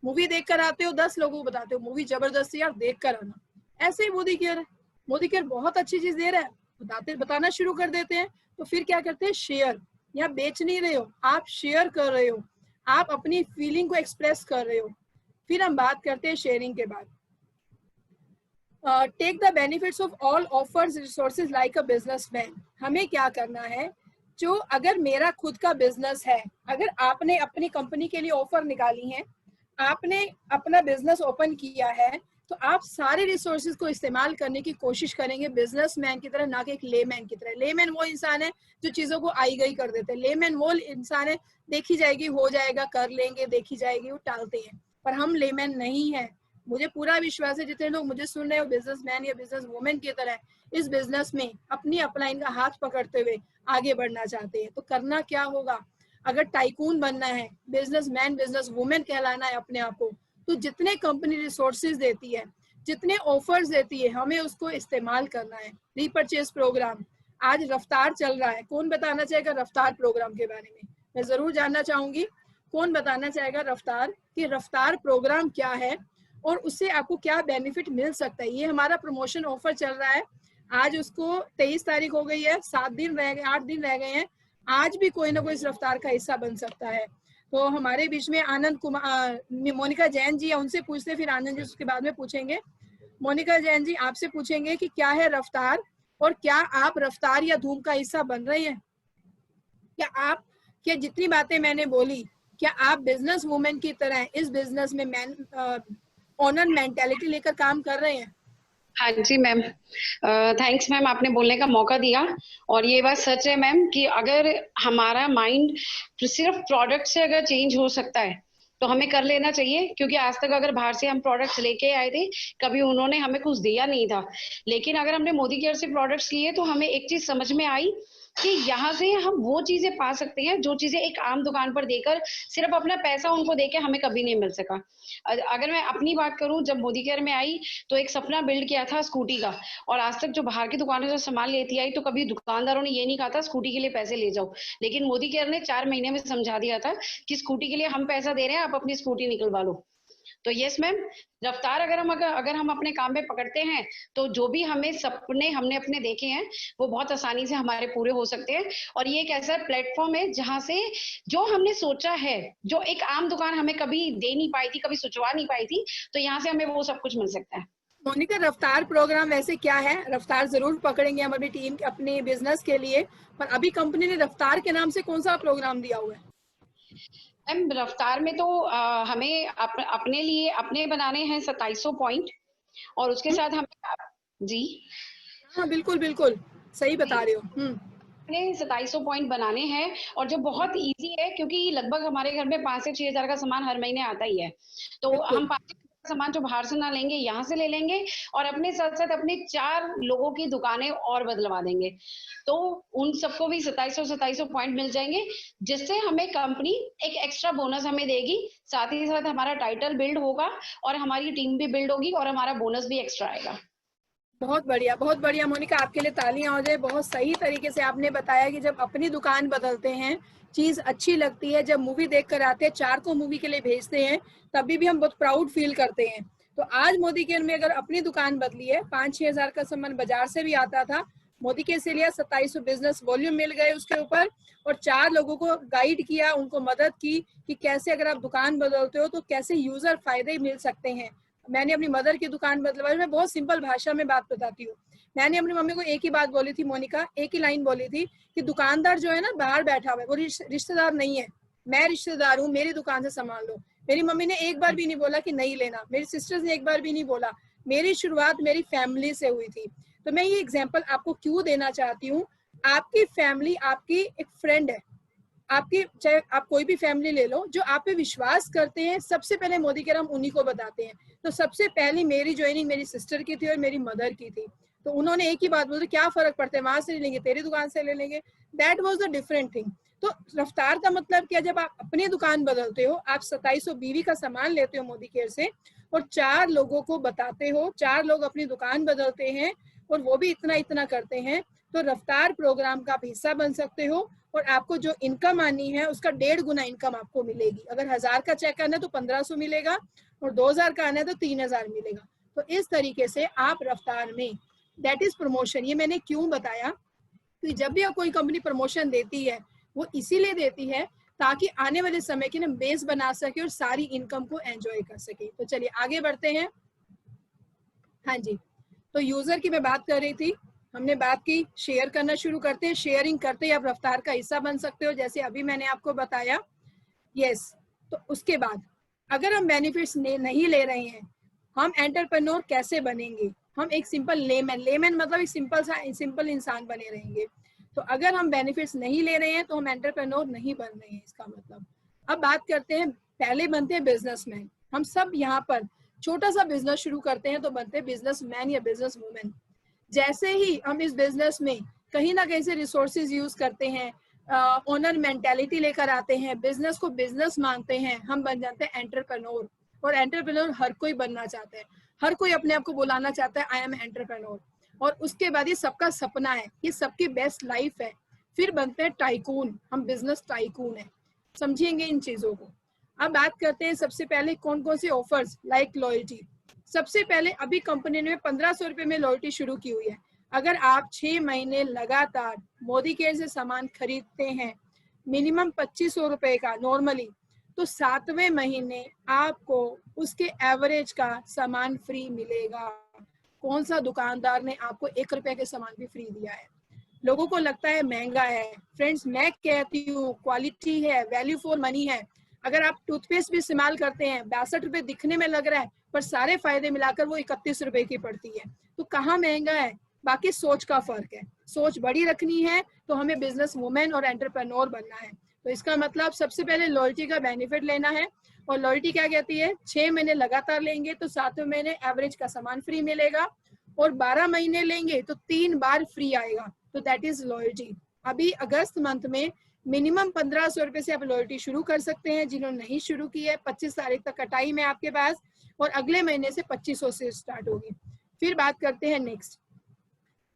मूवी देख कर आते हो, 10 लोगों को बताते हो मूवी जबरदस्त है यार, देख कर आना। ऐसे ही मोदी केयर है, मोदी केयर बहुत अच्छी चीज दे रहा है, बताना शुरू कर देते हैं। तो फिर क्या करते हैं, शेयर। यहाँ बेच नहीं रहे हो, आप शेयर कर रहे हो, आप अपनी फीलिंग को एक्सप्रेस कर रहे हो। फिर हम बात करते हैं शेयरिंग के बाद। Take the benefits of all offers resources like a businessman. हमें क्या करना है, जो अगर मेरा खुद का बिजनेस है, अगर आपने अपनी कंपनी के लिए ऑफर निकाली है, आपने अपना बिजनेस ओपन किया है, तो आप सारे रिसोर्सेज को इस्तेमाल करने की कोशिश करेंगे बिजनेसमैन की तरह, ना कि एक लेमैन की तरह। लेमैन वो इंसान है जो चीजों को आई गई कर देते हैं, लेमैन वो इंसान है देखी जाएगी हो जाएगा कर लेंगे, देखी जाएगी वो टालते हैं। पर हम लेमैन नहीं है। मुझे पूरा विश्वास है जितने लोग मुझे सुन रहे हो बिजनेसमैन या बिजनेस वुमेन की तरह इस बिजनेस में अपनी अपलाइन का हाथ पकड़ते हुए आगे बढ़ना चाहते हैं। तो करना क्या होगा, अगर टाइकून बनना है, बिजनेसमैन बिजनेस वुमेन कहलाना है अपने आप को, तो जितने कंपनी रिसोर्सेज देती है, जितने ऑफर्स देती है, हमें उसको इस्तेमाल करना है। रीपरचेज प्रोग्राम, आज रफ्तार चल रहा है, कौन बताना चाहेगा रफ्तार प्रोग्राम के बारे में? मैं जरूर जानना चाहूंगी, कौन बताना चाहेगा रफ्तार, कि रफ्तार प्रोग्राम क्या है और उससे आपको क्या बेनिफिट मिल सकता है। ये हमारा प्रमोशन ऑफर चल रहा है, आज उसको 23 तारीख हो गई है, 7 दिन रह गए, 8 दिन रह गए हैं। आज भी कोई ना कोई इस रफ्तार का हिस्सा बन सकता है। तो हमारे बीच में आनंद कुमार, मोनिका जैन जी है, उनसे पूछते फिर आनंद जी उसके बाद में पूछेंगे। मोनिका जैन जी, आपसे पूछेंगे कि क्या है रफ्तार और क्या आप रफ्तार या धूम का हिस्सा बन रहे हैं? क्या जितनी बातें मैंने बोली, क्या आप बिजनेस वुमेन की तरह इस बिजनेस में ऑनर मेंटालिटी लेकर काम कर रहे हैं? हाँ जी मैम, थैंक्स मैम, आपने बोलने का मौका दिया। और ये बात सच है मैम कि अगर हमारा माइंड सिर्फ प्रोडक्ट से अगर चेंज हो सकता है तो हमें कर लेना चाहिए, क्योंकि आज तक अगर बाहर से हम प्रोडक्ट्स लेके आए थे, कभी उन्होंने हमें कुछ दिया नहीं था। लेकिन अगर हमने मोदी केयर से प्रोडक्ट्स लिए तो हमें एक चीज समझ में आई कि यहाँ से हम वो चीजें पा सकते हैं जो चीजें एक आम दुकान पर देकर सिर्फ अपना पैसा उनको देके हमें कभी नहीं मिल सका। अगर मैं अपनी बात करूं, जब मोदी केयर में आई तो एक सपना बिल्ड किया था स्कूटी का, और आज तक जो बाहर की दुकानों से सामान लेती आई तो कभी दुकानदारों ने ये नहीं कहा था स्कूटी के लिए पैसे ले जाओ, लेकिन मोदी केयर ने 4 महीने में समझा दिया था कि स्कूटी के लिए हम पैसा दे रहे हैं, आप अपनी स्कूटी निकलवा लो। तो यस मैम, रफ्तार अगर हम अपने काम में पकड़ते हैं तो जो भी हमें सपने हमने अपने देखे हैं वो बहुत आसानी से हमारे पूरे हो सकते हैं। और ये एक ऐसा प्लेटफॉर्म है जहां से जो हमने सोचा है, जो एक आम दुकान हमें कभी दे नहीं पाई थी, कभी सोचवा नहीं पाई थी, तो यहाँ से हमें वो सब कुछ मिल सकता है। मोनिका, रफ्तार प्रोग्राम वैसे क्या है? रफ्तार जरूर पकड़ेंगे हम अपनी टीम अपने बिजनेस के लिए, पर अभी कंपनी ने रफ्तार के नाम से कौन सा प्रोग्राम दिया हुआ है? मैम रफ्तार में तो हमें अपने लिए अपने बनाने हैं 2700 पॉइंट, और उसके साथ हमें जी हाँ बिल्कुल बिल्कुल सही बता रहे हो। अपने 2700 पॉइंट बनाने हैं, और जो बहुत इजी है क्योंकि लगभग हमारे घर में 5 से 6 हजार का सामान हर महीने आता ही है, तो हम 5 सामान जो बाहर से ना लेंगे यहाँ से ले लेंगे, और अपने साथ साथ अपने 4 लोगों की दुकानें और बदलवा देंगे, तो उन सबको भी 2700 पॉइंट मिल जाएंगे, जिससे हमें कंपनी एक एक्स्ट्रा बोनस हमें देगी। साथ ही साथ हमारा टाइटल बिल्ड होगा और हमारी टीम भी बिल्ड होगी और हमारा बोनस भी एक्स्ट्रा आएगा। बहुत बढ़िया मोनिका, आपके लिए तालियां हो जाए। बहुत सही तरीके से आपने बताया कि जब अपनी दुकान बदलते हैं चीज अच्छी लगती है, जब मूवी देख कर आते हैं 4 को मूवी के लिए भेजते हैं तभी भी हम बहुत प्राउड फील करते हैं। तो आज मोदी केयर में अगर अपनी दुकान बदली है, 5-6 हजार का सामान बाजार से भी आता था, मोदी केयर से लिया, 2700 बिजनेस वॉल्यूम मिल गए उसके ऊपर, और 4 लोगों को गाइड किया, उनको मदद की कि कैसे अगर आप दुकान बदलते हो तो कैसे यूजर फायदे मिल सकते हैं। मैंने अपनी मदर की दुकान बदलवाई। मैं बहुत सिंपल भाषा में बात बताती हूँ। मैंने अपनी मम्मी को एक ही बात बोली थी मोनिका, एक ही लाइन बोली थी कि दुकानदार जो है ना बाहर बैठा हुआ है वो रिश्तेदार नहीं है, मैं रिश्तेदार हूँ, मेरी दुकान से सामान लो। मेरी मम्मी ने एक बार भी नहीं बोला कि नहीं लेना, मेरी सिस्टर्स ने एक बार भी नहीं बोला। मेरी शुरुआत मेरी फैमिली से हुई थी। तो मैं ये एग्जांपल आपको क्यों देना चाहती हूँ, आपकी फैमिली आपकी एक फ्रेंड है, आपकी चाहे आप कोई भी फैमिली ले लो जो आप पे विश्वास करते हैं, सबसे पहले मोदी केयर हम उन्हीं को बताते हैं। तो सबसे पहली मेरी ज्वाइनिंग मेरी सिस्टर की थी और मेरी मदर की थी। तो उन्होंने एक ही बात बोली, क्या फर्क पड़ता है, वहां से ले लेंगे, तेरी दुकान से ले लेंगे। That was the different thing. तो रफ्तार का मतलब क्या, जब आप अपनी दुकान बदलते हो, आप 2700 बीवी का सामान लेते हो मोदी केयर से और 4 लोगों को बताते हो, 4 लोग अपनी दुकान बदलते हैं और वो भी इतना इतना करते हैं, तो रफ्तार प्रोग्राम का आप हिस्सा बन सकते हो और आपको जो इनकम आनी है उसका 1.5 गुना इनकम आपको मिलेगी। अगर 1000 का चेक आना है तो 1500 मिलेगा और 2000 का आना है तो 3000 मिलेगा। तो इस तरीके से आप रफ्तार में, दैट इज प्रमोशन। ये मैंने क्यों बताया कि जब भी कोई कंपनी प्रमोशन देती है वो इसीलिए देती है ताकि आने वाले समय की ना बेस बना सके और सारी इनकम को एंजॉय कर सके। तो चलिए आगे बढ़ते हैं। हाँ जी, तो यूजर की मैं बात कर रही थी, हमने बात की, शेयर करना शुरू करते हैं। शेयरिंग करते ही आप रफ्तार का हिस्सा बन सकते हो, जैसे अभी मैंने आपको बताया। यस, तो उसके बाद अगर हम बेनिफिट्स नहीं ले रहे हैं, हम एंटरप्रेन्योर कैसे बनेंगे? हम एक सिंपल लेमैन मतलब एक सिंपल इंसान बने रहेंगे। तो अगर हम बेनिफिट्स नहीं ले रहे हैं तो हम एंटरप्रेन्योर नहीं बन रहे हैं, इसका मतलब। अब बात करते हैं, पहले बनते हैं बिजनेसमैन। हम सब यहाँ पर छोटा सा बिजनेस शुरू करते हैं तो बनते हैं बिजनेसमैन या बिजनेस वुमेन। जैसे ही हम इस बिजनेस में कहीं ना कहीं से रिसोर्सेज यूज करते हैं, ओनर मेंटेलिटी लेकर आते हैं, बिजनेस को बिजनेस मानते हैं, हम बन जाते हैं एंटरप्रेन्योर। और एंटरप्रेन्योर हर कोई बनना चाहता है, हर कोई अपने आप को बुलाना चाहता है आई एम एंटरप्रेन्योर। और उसके बाद ये सबका सपना है, ये सबकी बेस्ट लाइफ है। फिर बनते हैं टाइकून, हम बिजनेस टाइकून है। समझेंगे इन चीजों को। अब बात करते हैं सबसे पहले कौन कौन से ऑफर्स, लाइक लॉयल्टी। सबसे पहले अभी कंपनी ने 1500 रुपए में लॉयल्टी शुरू की हुई है। अगर आप 6 महीने लगातार मोदी केयर से सामान खरीदते हैं, मिनिमम 2500 रुपए का नॉर्मली, तो 7वें महीने आपको उसके एवरेज का सामान फ्री मिलेगा। कौन सा दुकानदार ने आपको 1 रुपए के सामान भी फ्री दिया है? लोगों को लगता है महंगा है। फ्रेंड्स, मैं कहती हूँ क्वालिटी है, वैल्यू फॉर मनी है। अगर आप टूथपेस्ट भी इस्तेमाल करते हैं, 62 रुपए दिखने में लग रहा है पर सारे फायदे मिलाकर वो 31 रुपए की पड़ती है, तो कहाँ महंगा है? बाकी सोच का फर्क है। सोच बड़ी रखनी है तो हमें बिजनेस वुमेन और एंटरप्रेन्योर बनना है। तो इसका मतलब सबसे पहले लॉयल्टी का बेनिफिट लेना है। और लॉयल्टी क्या कहती है? 6 महीने लगातार लेंगे तो 7वें महीने एवरेज का सामान फ्री मिलेगा और 12 महीने लेंगे तो 3 बार फ्री आएगा। तो दैट इज लॉयल्टी। अभी अगस्त मंथ में मिनिमम 1500 रुपए से आप लॉयल्टी शुरू कर सकते हैं। जिन्होंने नहीं शुरू की है, 25 तारीख तक का टाइम है आपके पास और अगले महीने से 2500 से स्टार्ट होगी। फिर बात करते हैं नेक्स्ट,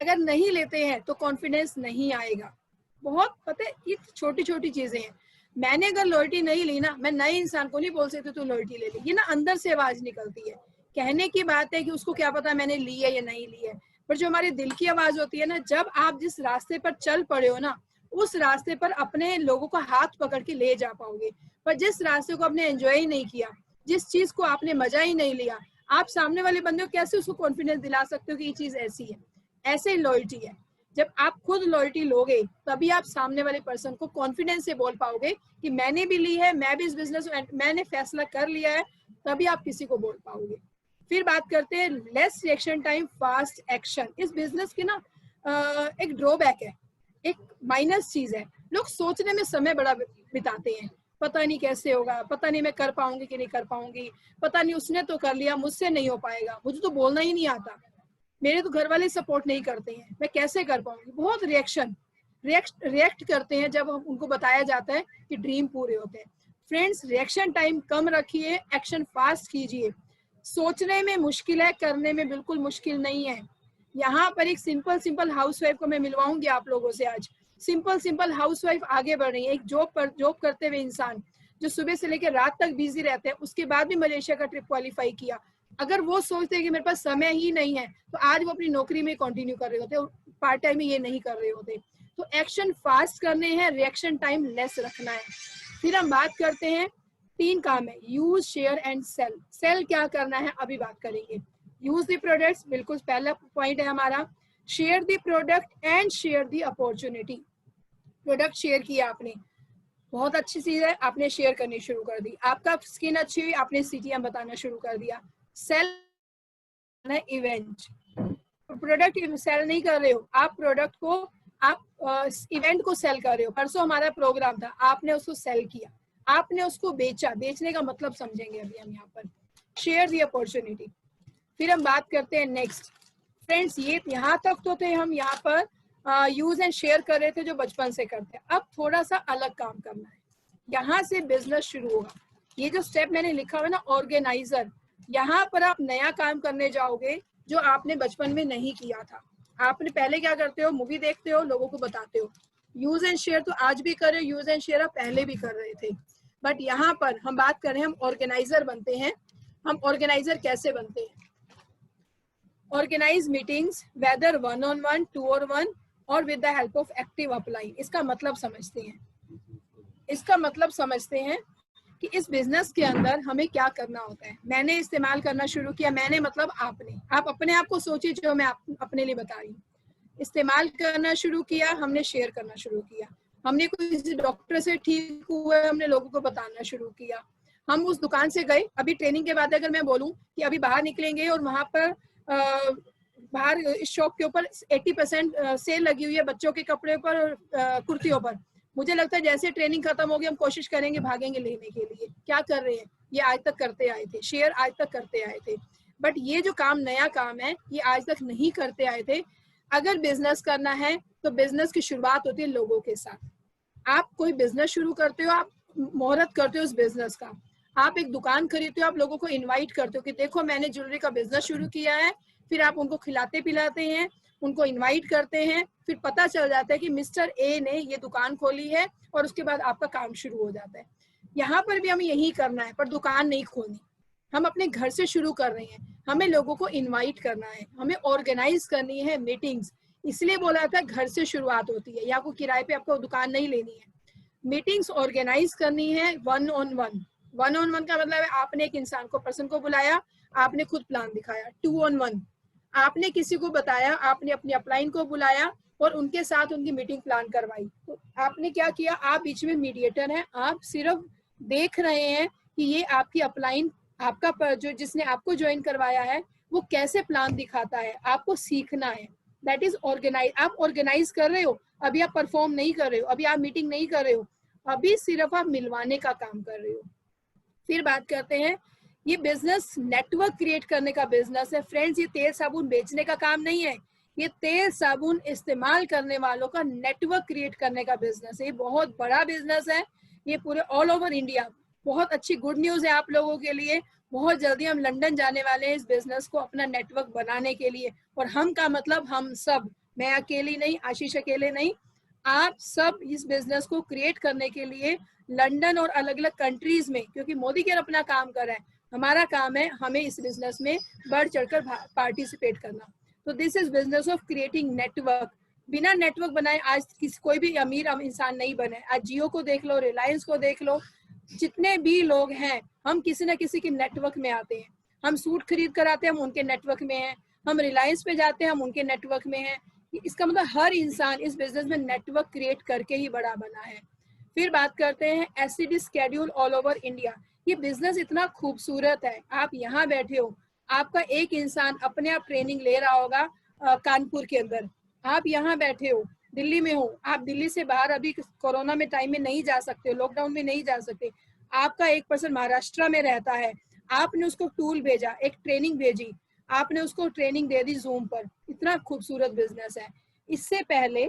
अगर नहीं लेते हैं तो कॉन्फिडेंस नहीं आएगा। बहुत पता है, ये छोटी छोटी चीजें हैं। मैंने अगर लॉयल्टी नहीं ली ना, मैं नए इंसान को नहीं बोल सकती तू लॉयल्टी ले ली। ये ना अंदर से आवाज निकलती है। कहने की बात है कि उसको क्या पता मैंने ली है या नहीं ली है, पर जो हमारे दिल की आवाज होती है ना, जब आप जिस रास्ते पर चल पड़े हो ना, उस रास्ते पर अपने लोगों का हाथ पकड़ के ले जा पाओगे। पर जिस रास्ते को आपने एंजॉय ही नहीं किया, जिस चीज को आपने मजा ही नहीं लिया, आप सामने वाले बंदे को कैसे उसको कॉन्फिडेंस दिला सकते हो कि ये चीज ऐसी है? ऐसे ही लॉयल्टी है। जब आप खुद लॉयल्टी लोगे तभी आप सामने वाले पर्सन को कॉन्फिडेंस से बोल पाओगे कि मैंने भी ली है, मैं भी इस बिजनेस मैंने फैसला कर लिया है, तभी आप किसी को बोल पाओगे। फिर बात करते हैं less reaction time, fast action. इस बिजनेस की ना एक ड्रॉबैक है, एक माइनस चीज है। लोग सोचने में समय बड़ा बिताते हैं, पता नहीं कैसे होगा, पता नहीं मैं कर पाऊंगी कि नहीं कर पाऊंगी, पता नहीं उसने तो कर लिया मुझसे नहीं हो पाएगा, मुझे तो बोलना ही नहीं आता, मेरे तो घर वाले सपोर्ट नहीं करते हैं, मैं कैसे कर पाऊंगी। बहुत रिएक्ट करते हैं जब उनको बताया जाता है कि ड्रीम पूरे होते हैं। फ्रेंड्स, रिएक्शन टाइम कम रखिए, एक्शन फास्ट कीजिए। सोचने में मुश्किल है, करने में बिल्कुल मुश्किल नहीं है। यहाँ पर एक सिंपल हाउसवाइफ को मैं मिलवाऊंगी आप लोगों से आज। सिंपल हाउसवाइफ आगे बढ़ रही है, एक जॉब करते हुए इंसान जो सुबह से लेकर रात तक बिजी रहते हैं, उसके बाद भी मलेशिया का ट्रिप क्वालिफाई किया। अगर वो सोचते हैं कि मेरे पास समय ही नहीं है, तो आज वो अपनी नौकरी में कंटिन्यू कर रहे होते, पार्ट टाइम में ये नहीं कर रहे होते। तो एक्शन फास्ट करने हैं, रिएक्शन टाइम लेस रखना है। फिर हम बात करते हैं 3 काम है, use, share and sell. Sell क्या करना है अभी बात करेंगे। यूज द प्रोडक्ट्स, बिल्कुल पहला पॉइंट है हमारा। Share the product and share the opportunity. Product share किया आपने, बहुत अच्छी चीज है, आपने शेयर करनी शुरू कर दी। आपका स्किन अच्छी हुई, आपने सीटीएम बताना शुरू कर दिया। सेल इवेंट, प्रोडक्ट सेल नहीं कर रहे हो आप, प्रोडक्ट को आप इवेंट को सेल कर रहे हो। परसों हमारा प्रोग्राम था, आपने उसको सेल किया, आपने उसको बेचा। बेचने का मतलब समझेंगे अभी हम यहाँ पर। Share the opportunity. फिर हम बात करते हैं नेक्स्ट। फ्रेंड्स, ये यहाँ तक तो थे हम यहाँ पर यूज एंड शेयर कर रहे थे जो बचपन से करते हैं। अब थोड़ा सा अलग काम करना है, यहाँ से बिजनेस शुरू होगा। ये जो स्टेप मैंने लिखा हुआ है ना, ऑर्गेनाइजर, यहाँ पर आप नया काम करने जाओगे जो आपने बचपन में नहीं किया था। आपने पहले क्या करते हो, मूवी देखते हो, लोगों को बताते हो। यूज एंड शेयर तो आज भी कर रहे हो, यूज एंड शेयर आप पहले भी कर रहे थे, बट यहाँ पर हम बात कर रहे हैं, हम ऑर्गेनाइजर बनते हैं। हम ऑर्गेनाइजर कैसे बनते हैं? Organise meetings weather 1-on-1, 2-on-1 और with the help of active upline. इसका मतलब समझते हैं, इसका मतलब समझते हैं कि इस बिजनेस के अंदर हमें क्या करना होता है। मैंने इस्तेमाल करना शुरू किया, मैंने मतलब आपने, आप अपने आप को सोचिए जो मैं अपने लिए बता रही हूँ। इस्तेमाल करना शुरू किया, हमने शेयर करना शुरू किया। हमने किसी डॉक्टर से ठीक हुए, हमने लोगों को बताना शुरू किया। हम उस दुकान से गए, अभी ट्रेनिंग के बाद अगर मैं बोलूं कि अभी बाहर निकलेंगे और वहां पर बाहर इस शॉप के ऊपर 80% सेल लगी हुई है बच्चों के कपड़े पर, कुर्तियों पर, मुझे लगता है जैसे ट्रेनिंग खत्म होगी हम कोशिश करेंगे, भागेंगे लेने के लिए। क्या कर रहे हैं? ये आज तक करते आए थे, शेयर आज तक करते आए थे, बट ये जो काम नया काम है ये आज तक नहीं करते आए थे। अगर बिजनेस करना है तो बिजनेस की शुरुआत होती है लोगों के साथ। आप कोई बिजनेस शुरू करते हो, आप मुहूर्त करते हो उस बिजनेस का। आप एक दुकान खरीदते हो, आप लोगों को इनवाइट करते हो कि देखो मैंने ज्वेलरी का बिजनेस शुरू किया है। फिर आप उनको खिलाते पिलाते हैं, उनको इनवाइट करते हैं, फिर पता चल जाता है कि मिस्टर ए ने ये दुकान खोली है, और उसके बाद आपका काम शुरू हो जाता है। यहाँ पर भी हमें यही करना है, पर दुकान नहीं खोलनी। हम अपने घर से शुरू कर रहे हैं, हमें लोगों को इनवाइट करना है, हमें ऑर्गेनाइज करनी है मीटिंग्स। इसलिए बोला था घर से शुरुआत होती है, या कोई किराए पे आपको दुकान नहीं लेनी है। मीटिंग्स ऑर्गेनाइज करनी है 1-on-1। 1-on-1 का मतलब है आपने एक इंसान को, पर्सन को बुलाया, आपने खुद प्लान दिखाया। 2-on-1 आपने किसी को बताया, आपने अपनी अपलाइन को बुलाया और उनके साथ उनकी मीटिंग प्लान करवाई। तो आपने क्या किया, आप बीच में मीडिएटर हैं, आप सिर्फ देख रहे हैं कि ये आपकी अपलाइन, आपका जो जिसने आपको ज्वाइन करवाया है वो कैसे प्लान दिखाता है, आपको सीखना है। That is organise. आप ऑर्गेनाइज कर रहे हो, अभी आप परफॉर्म नहीं कर रहे हो, अभी आप मीटिंग नहीं कर रहे हो, अभी सिर्फ आप मिलवाने का काम कर रहे हो। फिर बात करते हैं, ये बिजनेस नेटवर्क क्रिएट करने का बिजनेस है। फ्रेंड्स, ये तेल साबुन बेचने का काम नहीं है, ये तेल साबुन इस्तेमाल करने वालों का नेटवर्क क्रिएट करने का बिजनेस है। ये बहुत बड़ा बिजनेस है, ये पूरे ऑल ओवर इंडिया। बहुत अच्छी गुड न्यूज है आप लोगों के लिए, बहुत जल्दी हम लंदन जाने वाले हैं इस बिजनेस को अपना नेटवर्क बनाने के लिए। और हम का मतलब हम सब, मैं अकेली नहीं, आशीष अकेले नहीं, आप सब इस बिजनेस को क्रिएट करने के लिए लंदन और अलग अलग कंट्रीज में, क्योंकि मोदी केयर अपना काम कर रहा है, हमारा काम है हमें इस बिजनेस में बढ़ चढ़कर पार्टिसिपेट करना। तो this is business of creating network. बिना नेटवर्क बनाए आज कोई भी अमीर इंसान नहीं बने। आज जियो को देख लो, रिलायंस को देख लो, जितने भी लोग हैं हम किसी न किसी के नेटवर्क में आते हैं। हम सूट खरीद कर आते हैं, हम उनके नेटवर्क में हैं। हम रिलायंस पे जाते हैं, हम उनके नेटवर्क में हैं। इसका मतलब हर इंसान इस बिजनेस में नेटवर्क क्रिएट करके ही बड़ा बना है। फिर बात करते हैं SCD schedule all over India. ये बिजनेस इतना खूबसूरत है, आप यहाँ बैठे हो, आपका एक इंसान अपने आप ट्रेनिंग ले रहा होगा कानपुर के अंदर, आप यहाँ बैठे हो, दिल्ली में हो, आप दिल्ली से बाहर अभी कोरोना में टाइम में नहीं जा सकते, लॉकडाउन में नहीं जा सकते, आपका एक पर्सन महाराष्ट्र में रहता है, आपने उसको टूल भेजा, एक ट्रेनिंग भेजी, आपने उसको ट्रेनिंग दे दी जूम पर। इतना खूबसूरत बिजनेस है। इससे पहले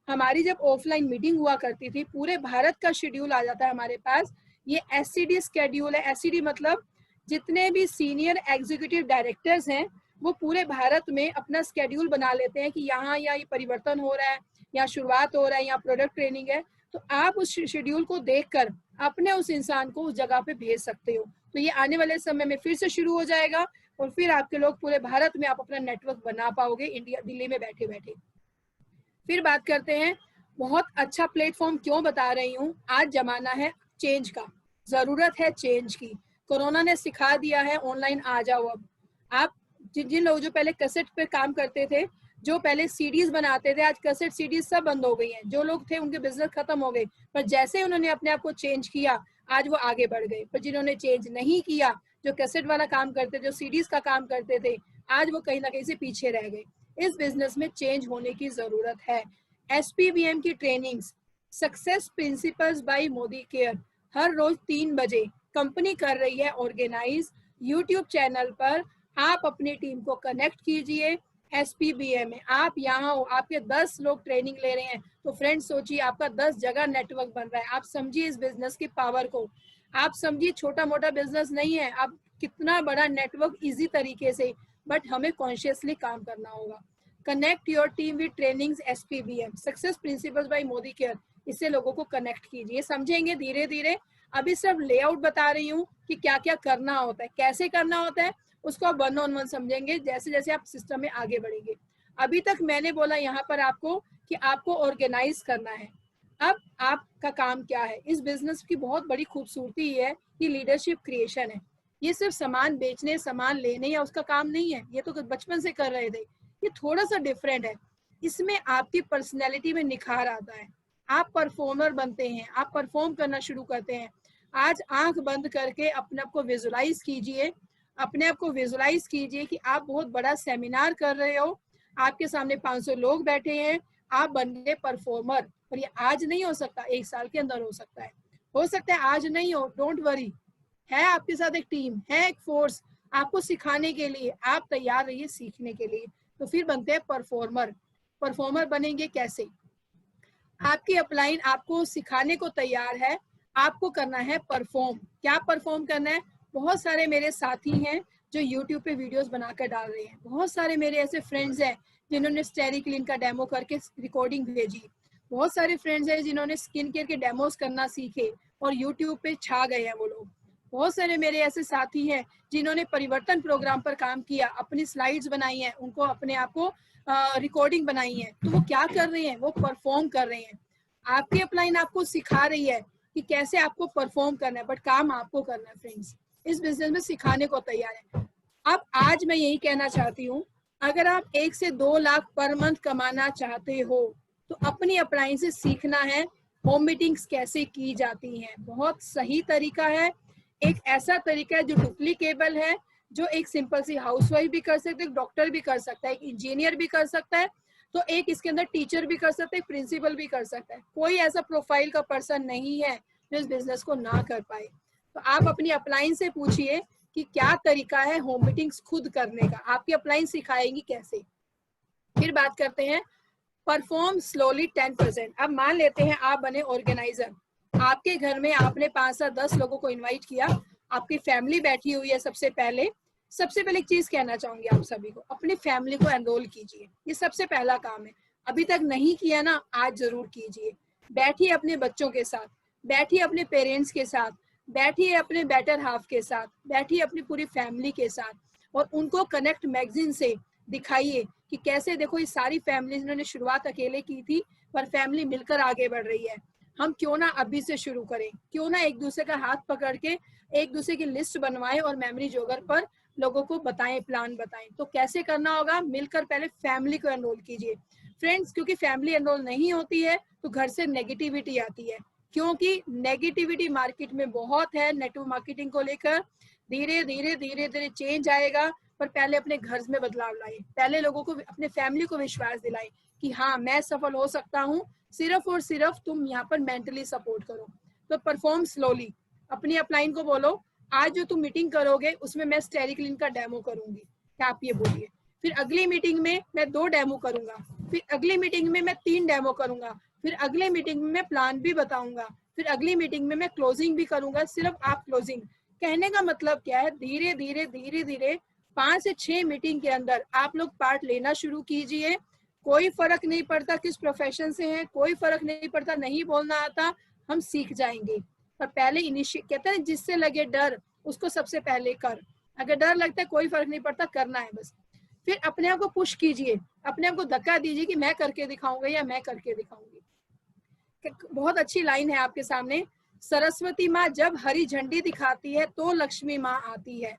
हमारी जब ऑफलाइन मीटिंग हुआ करती थी, पूरे भारत का शेड्यूल आ जाता है हमारे पास। ये एससीडी स्केड्यूल है। एससीडी मतलब जितने भी सीनियर एग्जीक्यूटिव डायरेक्टर्स हैं वो पूरे भारत में अपना स्केड्यूल बना लेते हैं कि यहाँ या ये परिवर्तन हो रहा है, यहाँ शुरुआत हो रहा है, यहाँ प्रोडक्ट ट्रेनिंग है। तो आप उस शेड्यूल को देखकर अपने उस इंसान को उस जगह पे भेज सकते हो। तो ये आने वाले समय में फिर से शुरू हो जाएगा और फिर आपके लोग पूरे भारत में आप अपना नेटवर्क बना पाओगे, इंडिया दिल्ली में बैठे बैठे। फिर बात करते हैं, बहुत अच्छा प्लेटफॉर्म क्यों बता रही हूँ, आज जमाना है चेंज का, जरूरत है चेंज की। कोरोना ने सिखा दिया है ऑनलाइन आ जाओ। अब आप जिन लोग जो पहले कैसेट पे काम करते थे, जो पहले सीडीज बनाते थे, आज कैसेट सीडीज सब बंद हो गई हैं। जो लोग थे उनके बिजनेस खत्म हो गए, पर जैसे उन्होंने अपने आप को चेंज किया आज वो आगे बढ़ गए। पर जिन्होंने चेंज नहीं किया, जो कैसेट वाला काम करते थे, जो सीडीज का काम करते थे, आज वो कहीं ना कहीं से पीछे रह गए। इस बिजनेस में चेंज होने की जरूरत है। SPBM की trainings, success principles by Modicare, हर रोज 3 बजे कंपनी कर रही है ऑर्गेनाइज। यूट्यूब चैनल पर आप अपनी टीम को कनेक्ट कीजिए। SPBM में आप यहाँ हो, आपके 10 लोग ट्रेनिंग ले रहे हैं, तो फ्रेंड्स सोचिए आपका 10 जगह नेटवर्क बन रहा है। आप समझिए इस बिजनेस की पावर को, आप समझिए छोटा मोटा बिजनेस नहीं है, आप कितना बड़ा नेटवर्क इजी तरीके से, बट हमें कॉन्शियसली काम करना होगा। Connect your team with trainings SPBM, success principles by Modicare, इससे लोगों को कनेक्ट कीजिए, समझेंगे धीरे धीरे। अभी सिर्फ लेआउट बता रही हूँ कि क्या क्या करना होता है, कैसे करना होता है, उसको आप 1 on 1 समझेंगे जैसे जैसे आप सिस्टम में आगे बढ़ेंगे। अभी तक मैंने बोला यहाँ पर आपको कि आपको ऑर्गेनाइज करना है। अब आपका काम क्या है? इस बिजनेस की बहुत बड़ी खूबसूरती है कि लीडरशिप क्रिएशन है। ये सिर्फ सामान बेचने, सामान लेने या उसका काम नहीं है, ये तो बचपन से कर रहे थे। ये थोड़ा सा डिफरेंट है, इसमें आपकी पर्सनैलिटी में निखार आता है, आप परफॉर्मर बनते हैं, आप परफॉर्म करना शुरू करते हैं। आज आंख बंद करके अपने आप को विजुलाइज कीजिए, अपने आप को विजुलाइज कीजिए कि आप बहुत बड़ा सेमिनार कर रहे हो, आपके सामने 500 लोग बैठे हैं, आप बन गए परफॉर्मर। और ये आज नहीं हो सकता, 1 साल के अंदर हो सकता है आज नहीं हो, डोंट वरी, है आपके साथ एक टीम है, एक फोर्स आपको सिखाने के लिए, आप तैयार रहिए सीखने के लिए। तो फिर बनते हैं परफॉर्मर। परफॉर्मर बनेंगे कैसे? आपकी अपलाइन आपको सिखाने को तैयार है, आपको करना है परफॉर्म। क्या परफॉर्म करना है? बहुत सारे मेरे साथी हैं जो यूट्यूब पे वीडियोस बनाकर डाल रहे हैं, बहुत सारे मेरे ऐसे फ्रेंड्स हैं जिन्होंने स्टेरिक्लीन का डेमो करके रिकॉर्डिंग भेजी, बहुत सारे फ्रेंड्स हैं जिन्होंने स्किन केयर के डेमोस करना सीखे और यूट्यूब पे छा गए हैं वो लोग। बहुत सारे मेरे ऐसे साथी हैं जिन्होंने परिवर्तन प्रोग्राम पर काम किया, अपनी स्लाइड्स बनाई हैं, उनको अपने आप को रिकॉर्डिंग बनाई है। तो वो क्या कर रहे हैं? वो परफॉर्म कर रहे हैं। आपकी अपलाइन आपको सिखा रही है कि कैसे आपको परफॉर्म करना है, बट काम आपको करना है। फ्रेंड्स, इस बिजनेस में सिखाने को तैयार है। अब आज मैं यही कहना चाहती हूँ, अगर आप 1 से 2 लाख पर मंथ कमाना चाहते हो तो अपनी अपलाइन से सीखना है होम मीटिंग्स कैसे की जाती हैं। बहुत सही तरीका है, एक ऐसा तरीका है जो डुप्लीकेबल है, जो एक सिंपल सी हाउसवाइफ भी कर सकते है, एक डॉक्टर भी कर सकता है, एक इंजीनियर भी कर सकता है, तो एक इसके अंदर टीचर भी कर सकता है, प्रिंसिपल भी कर सकता है। कोई ऐसा प्रोफाइल का पर्सन नहीं है जो इस बिजनेस को ना कर पाए। तो आप अपनी अपलाइन से पूछिए कि क्या तरीका है होम मीटिंग्स खुद करने का, आपकी अपलाइन सिखाएंगी कैसे। फिर बात करते हैं परफॉर्म स्लोली 10%। अब मान लेते हैं आप बने ऑर्गेनाइजर, आपके घर में आपने 5 से 10 लोगों को इनवाइट किया, आपकी फैमिली बैठी हुई है। सबसे पहले एक चीज कहना चाहूंगी आप सभी को, अपनी फैमिली को एनरोल कीजिए, ये सबसे पहला काम है। अभी तक नहीं किया ना, आज जरूर कीजिए। बैठिए अपने बच्चों के साथ, बैठिए अपने पेरेंट्स के साथ, बैठिए अपने बेटर हाफ के साथ, बैठिए अपनी पूरी फैमिली के साथ, और उनको कनेक्ट मैगजीन से दिखाइए कि कैसे देखो ये सारी फैमिली इन्होंने शुरुआत अकेले की थी, पर फैमिली मिलकर आगे बढ़ रही है। हम क्यों ना अभी से शुरू करें, क्यों ना एक दूसरे का हाथ पकड़ के एक दूसरे की लिस्ट बनवाएं और मेमोरी जोगर पर लोगों को बताएं, प्लान बताएं। तो कैसे करना होगा? मिलकर पहले फैमिली को एनरोल कीजिए फ्रेंड्स, क्योंकि फैमिली एनरोल नहीं होती है तो घर से नेगेटिविटी आती है, क्योंकि नेगेटिविटी मार्केट में बहुत है। नेटवर्क मार्केटिंग को लेकर धीरे धीरे चेंज आएगा, पर पहले अपने घर में बदलाव लाए, पहले लोगों को, अपने फैमिली को विश्वास दिलाए कि हाँ मैं सफल हो सकता हूँ, सिर्फ और सिर्फ तुम यहाँ पर मेंटली सपोर्ट करो। तो परफॉर्म स्लोली, अपनी अपलाइन को बोलो आज जो तुम मीटिंग करोगे उसमें मैं स्टेरिक्लीन का डेमो करूंगी, क्या आप ये बोलिए। फिर अगली मीटिंग में मैं 2 डेमो करूंगा, फिर अगली मीटिंग में मैं 3 डेमो करूंगा, फिर अगले मीटिंग में मैं प्लान भी बताऊंगा, फिर अगली मीटिंग में मैं क्लोजिंग भी करूंगा, सिर्फ आप क्लोजिंग। कहने का मतलब क्या है? धीरे धीरे 5 से 6 मीटिंग के अंदर आप लोग पार्ट लेना शुरू कीजिए। कोई फर्क नहीं पड़ता किस प्रोफेशन से हैं, कोई फर्क नहीं पड़ता, नहीं बोलना आता, हम सीख जाएंगे। पर पहले इनिशिएट, कहते हैं जिससे लगे डर उसको सबसे पहले कर। अगर डर लगता है कोई फर्क नहीं पड़ता, करना है बस। फिर अपने आप को पुश कीजिए, अपने आप को धक्का दीजिए कि मैं करके दिखाऊंगा या मैं करके दिखाऊंगी। बहुत अच्छी लाइन है आपके सामने, सरस्वती माँ जब हरी झंडी दिखाती है तो लक्ष्मी माँ आती है।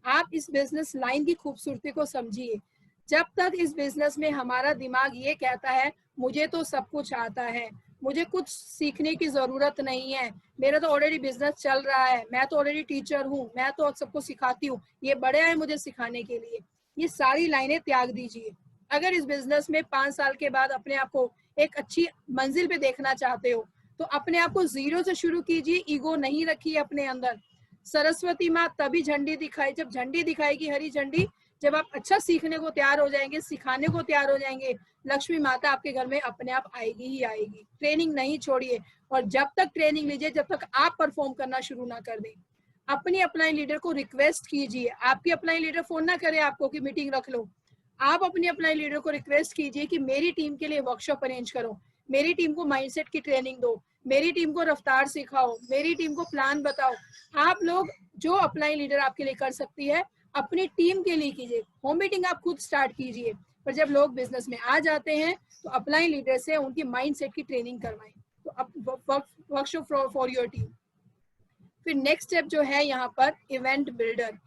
आप इस बिजनेस लाइन की खूबसूरती को समझिए। जब तक इस बिजनेस में हमारा दिमाग ये कहता है मुझे तो सब कुछ आता है, मुझे कुछ सीखने की जरूरत नहीं है, मेरा तो ऑलरेडी बिजनेस चल रहा है, मैं तो ऑलरेडी टीचर हूँ, मैं तो सबको सिखाती हूँ, ये बड़े हैं मुझे सिखाने के लिए, ये सारी लाइनें त्याग दीजिए। अगर इस बिजनेस में 5 साल के बाद अपने आप को एक अच्छी मंजिल पे देखना चाहते हो तो अपने आप को जीरो से शुरू कीजिए, ईगो नहीं रखिए अपने अंदर। सरस्वती माँ तभी झंडी दिखाई, जब झंडी दिखाएगी हरी झंडी, जब आप अच्छा सीखने को तैयार हो जाएंगे, सिखाने को तैयार हो जाएंगे, लक्ष्मी माता आपके घर में अपने आप आएगी ही आएगी। ट्रेनिंग नहीं छोड़िए, और जब तक ट्रेनिंग लीजिए जब तक आप परफॉर्म करना शुरू ना कर दें। अपनी अपलाइन लीडर को रिक्वेस्ट कीजिए, आपकी अपलाइन लीडर फोन ना करे आपको कि मीटिंग रख लो, आप अपनी अपलाइन लीडर को रिक्वेस्ट कीजिए कि मेरी टीम के लिए वर्कशॉप अरेंज करो, मेरी टीम को माइंडसेट की ट्रेनिंग दो, मेरी टीम को रफ्तार सिखाओ, मेरी टीम को प्लान बताओ। आप लोग जो अपलाइन लीडर आपके लिए कर सकती है अपनी टीम के लिए कीजिए। होम मीटिंग आप खुद स्टार्ट कीजिए, पर जब लोग बिजनेस में आ जाते हैं तो अपलाइन लीडर से उनकी माइंडसेट की ट्रेनिंग करवाएं, तो वर्कशॉप फॉर योर टीम। फिर नेक्स्ट स्टेप जो है यहाँ पर इवेंट बिल्डर।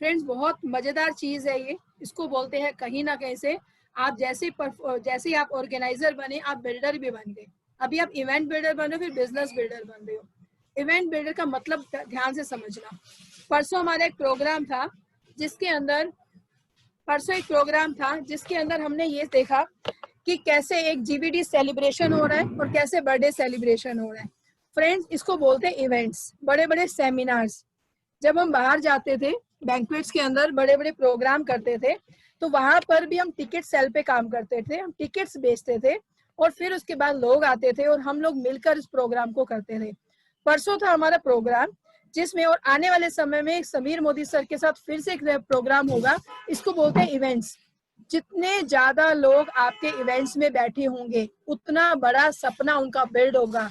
फ्रेंड्स बहुत मजेदार चीज है ये, इसको बोलते हैं कहीं ना कहीं से आप जैसे आप ऑर्गेनाइजर बने आप बिल्डर भी बन गए। अभी आप इवेंट बिल्डर बने फिर बिजनेस बिल्डर बन रहे हो। इवेंट बिल्डर का मतलब ध्यान से समझना। परसों हमारा एक प्रोग्राम था जिसके अंदर हमने ये देखा कि कैसे एक जीबीडी सेलिब्रेशन हो रहा है और कैसे बर्थडे सेलिब्रेशन हो रहा है। फ्रेंड्स इसको बोलते हैं इवेंट्स, बड़े बड़े सेमिनार्स। जब हम बाहर जाते थे बैंक्वेट्स के अंदर बड़े बड़े प्रोग्राम करते थे तो वहां पर भी हम टिकट सेल पे काम करते थे, हम टिकट्स बेचते थे और फिर उसके बाद लोग आते थे और हम लोग मिलकर इस प्रोग्राम को करते थे। परसों था हमारा प्रोग्राम जिसमें, और आने वाले समय में समीर मोदी सर के साथ फिर से एक प्रोग्राम होगा, इसको बोलते हैं इवेंट्स। जितने ज्यादा लोग आपके इवेंट्स में बैठे होंगे उतना बड़ा सपना उनका बिल्ड होगा,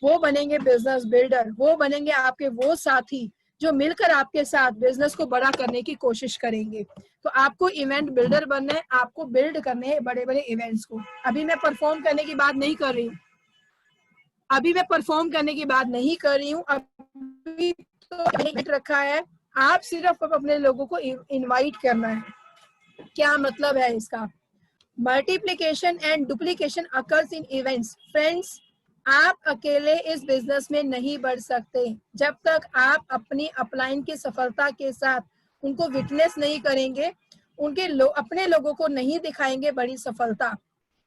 वो बनेंगे बिजनेस बिल्डर, वो बनेंगे आपके वो साथी जो मिलकर आपके साथ बिजनेस को बड़ा करने की कोशिश करेंगे। तो आपको इवेंट बिल्डर बनना है, आपको बिल्ड करने हैं बड़े बड़े इवेंट्स को। अभी मैं परफॉर्म करने की बात नहीं कर रही हूँ, अभी तो रखा है, आप सिर्फ अपने लोगों को इनवाइट करना है। क्या मतलब है इसका? Multiplication and duplication occurs in events. Friends आप अकेले इस बिजनेस में नहीं बढ़ सकते जब तक आप अपनी अपलाइन की सफलता के साथ उनको विटनेस नहीं करेंगे, अपने लोगों को नहीं दिखाएंगे बड़ी सफलता।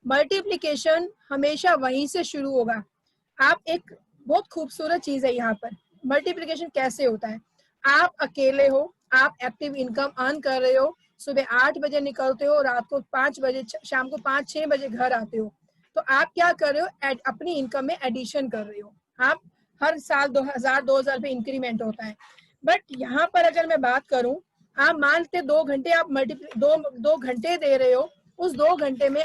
मल्टीप्लिकेशन हमेशा वहीं से शुरू होगा। आप एक बहुत खूबसूरत चीज है यहाँ पर, मल्टीप्लिकेशन कैसे होता है। आप अकेले हो, आप एक्टिव इनकम अर्न कर रहे हो, सुबह 8 बजे निकलते हो, रात को 5 बजे, शाम को 5-6 बजे घर आते हो, तो आप क्या कर रहे हो? अपनी इनकम में एडिशन कर रहे हो। आप हर साल 2000 पे इंक्रीमेंट होता है। बट यहाँ पर अगर मैं बात करूं, आप मानते 2 घंटे आप दो घंटे दे रहे हो, उस 2 घंटे में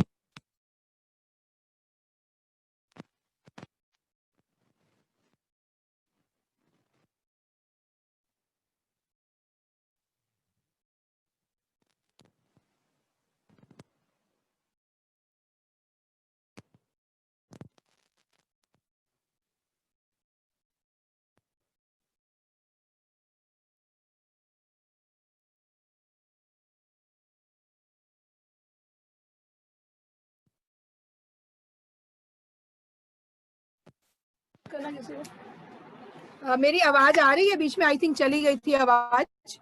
मेरी आवाज आ रही है? बीच में आई थिंक चली गई थी आवाज।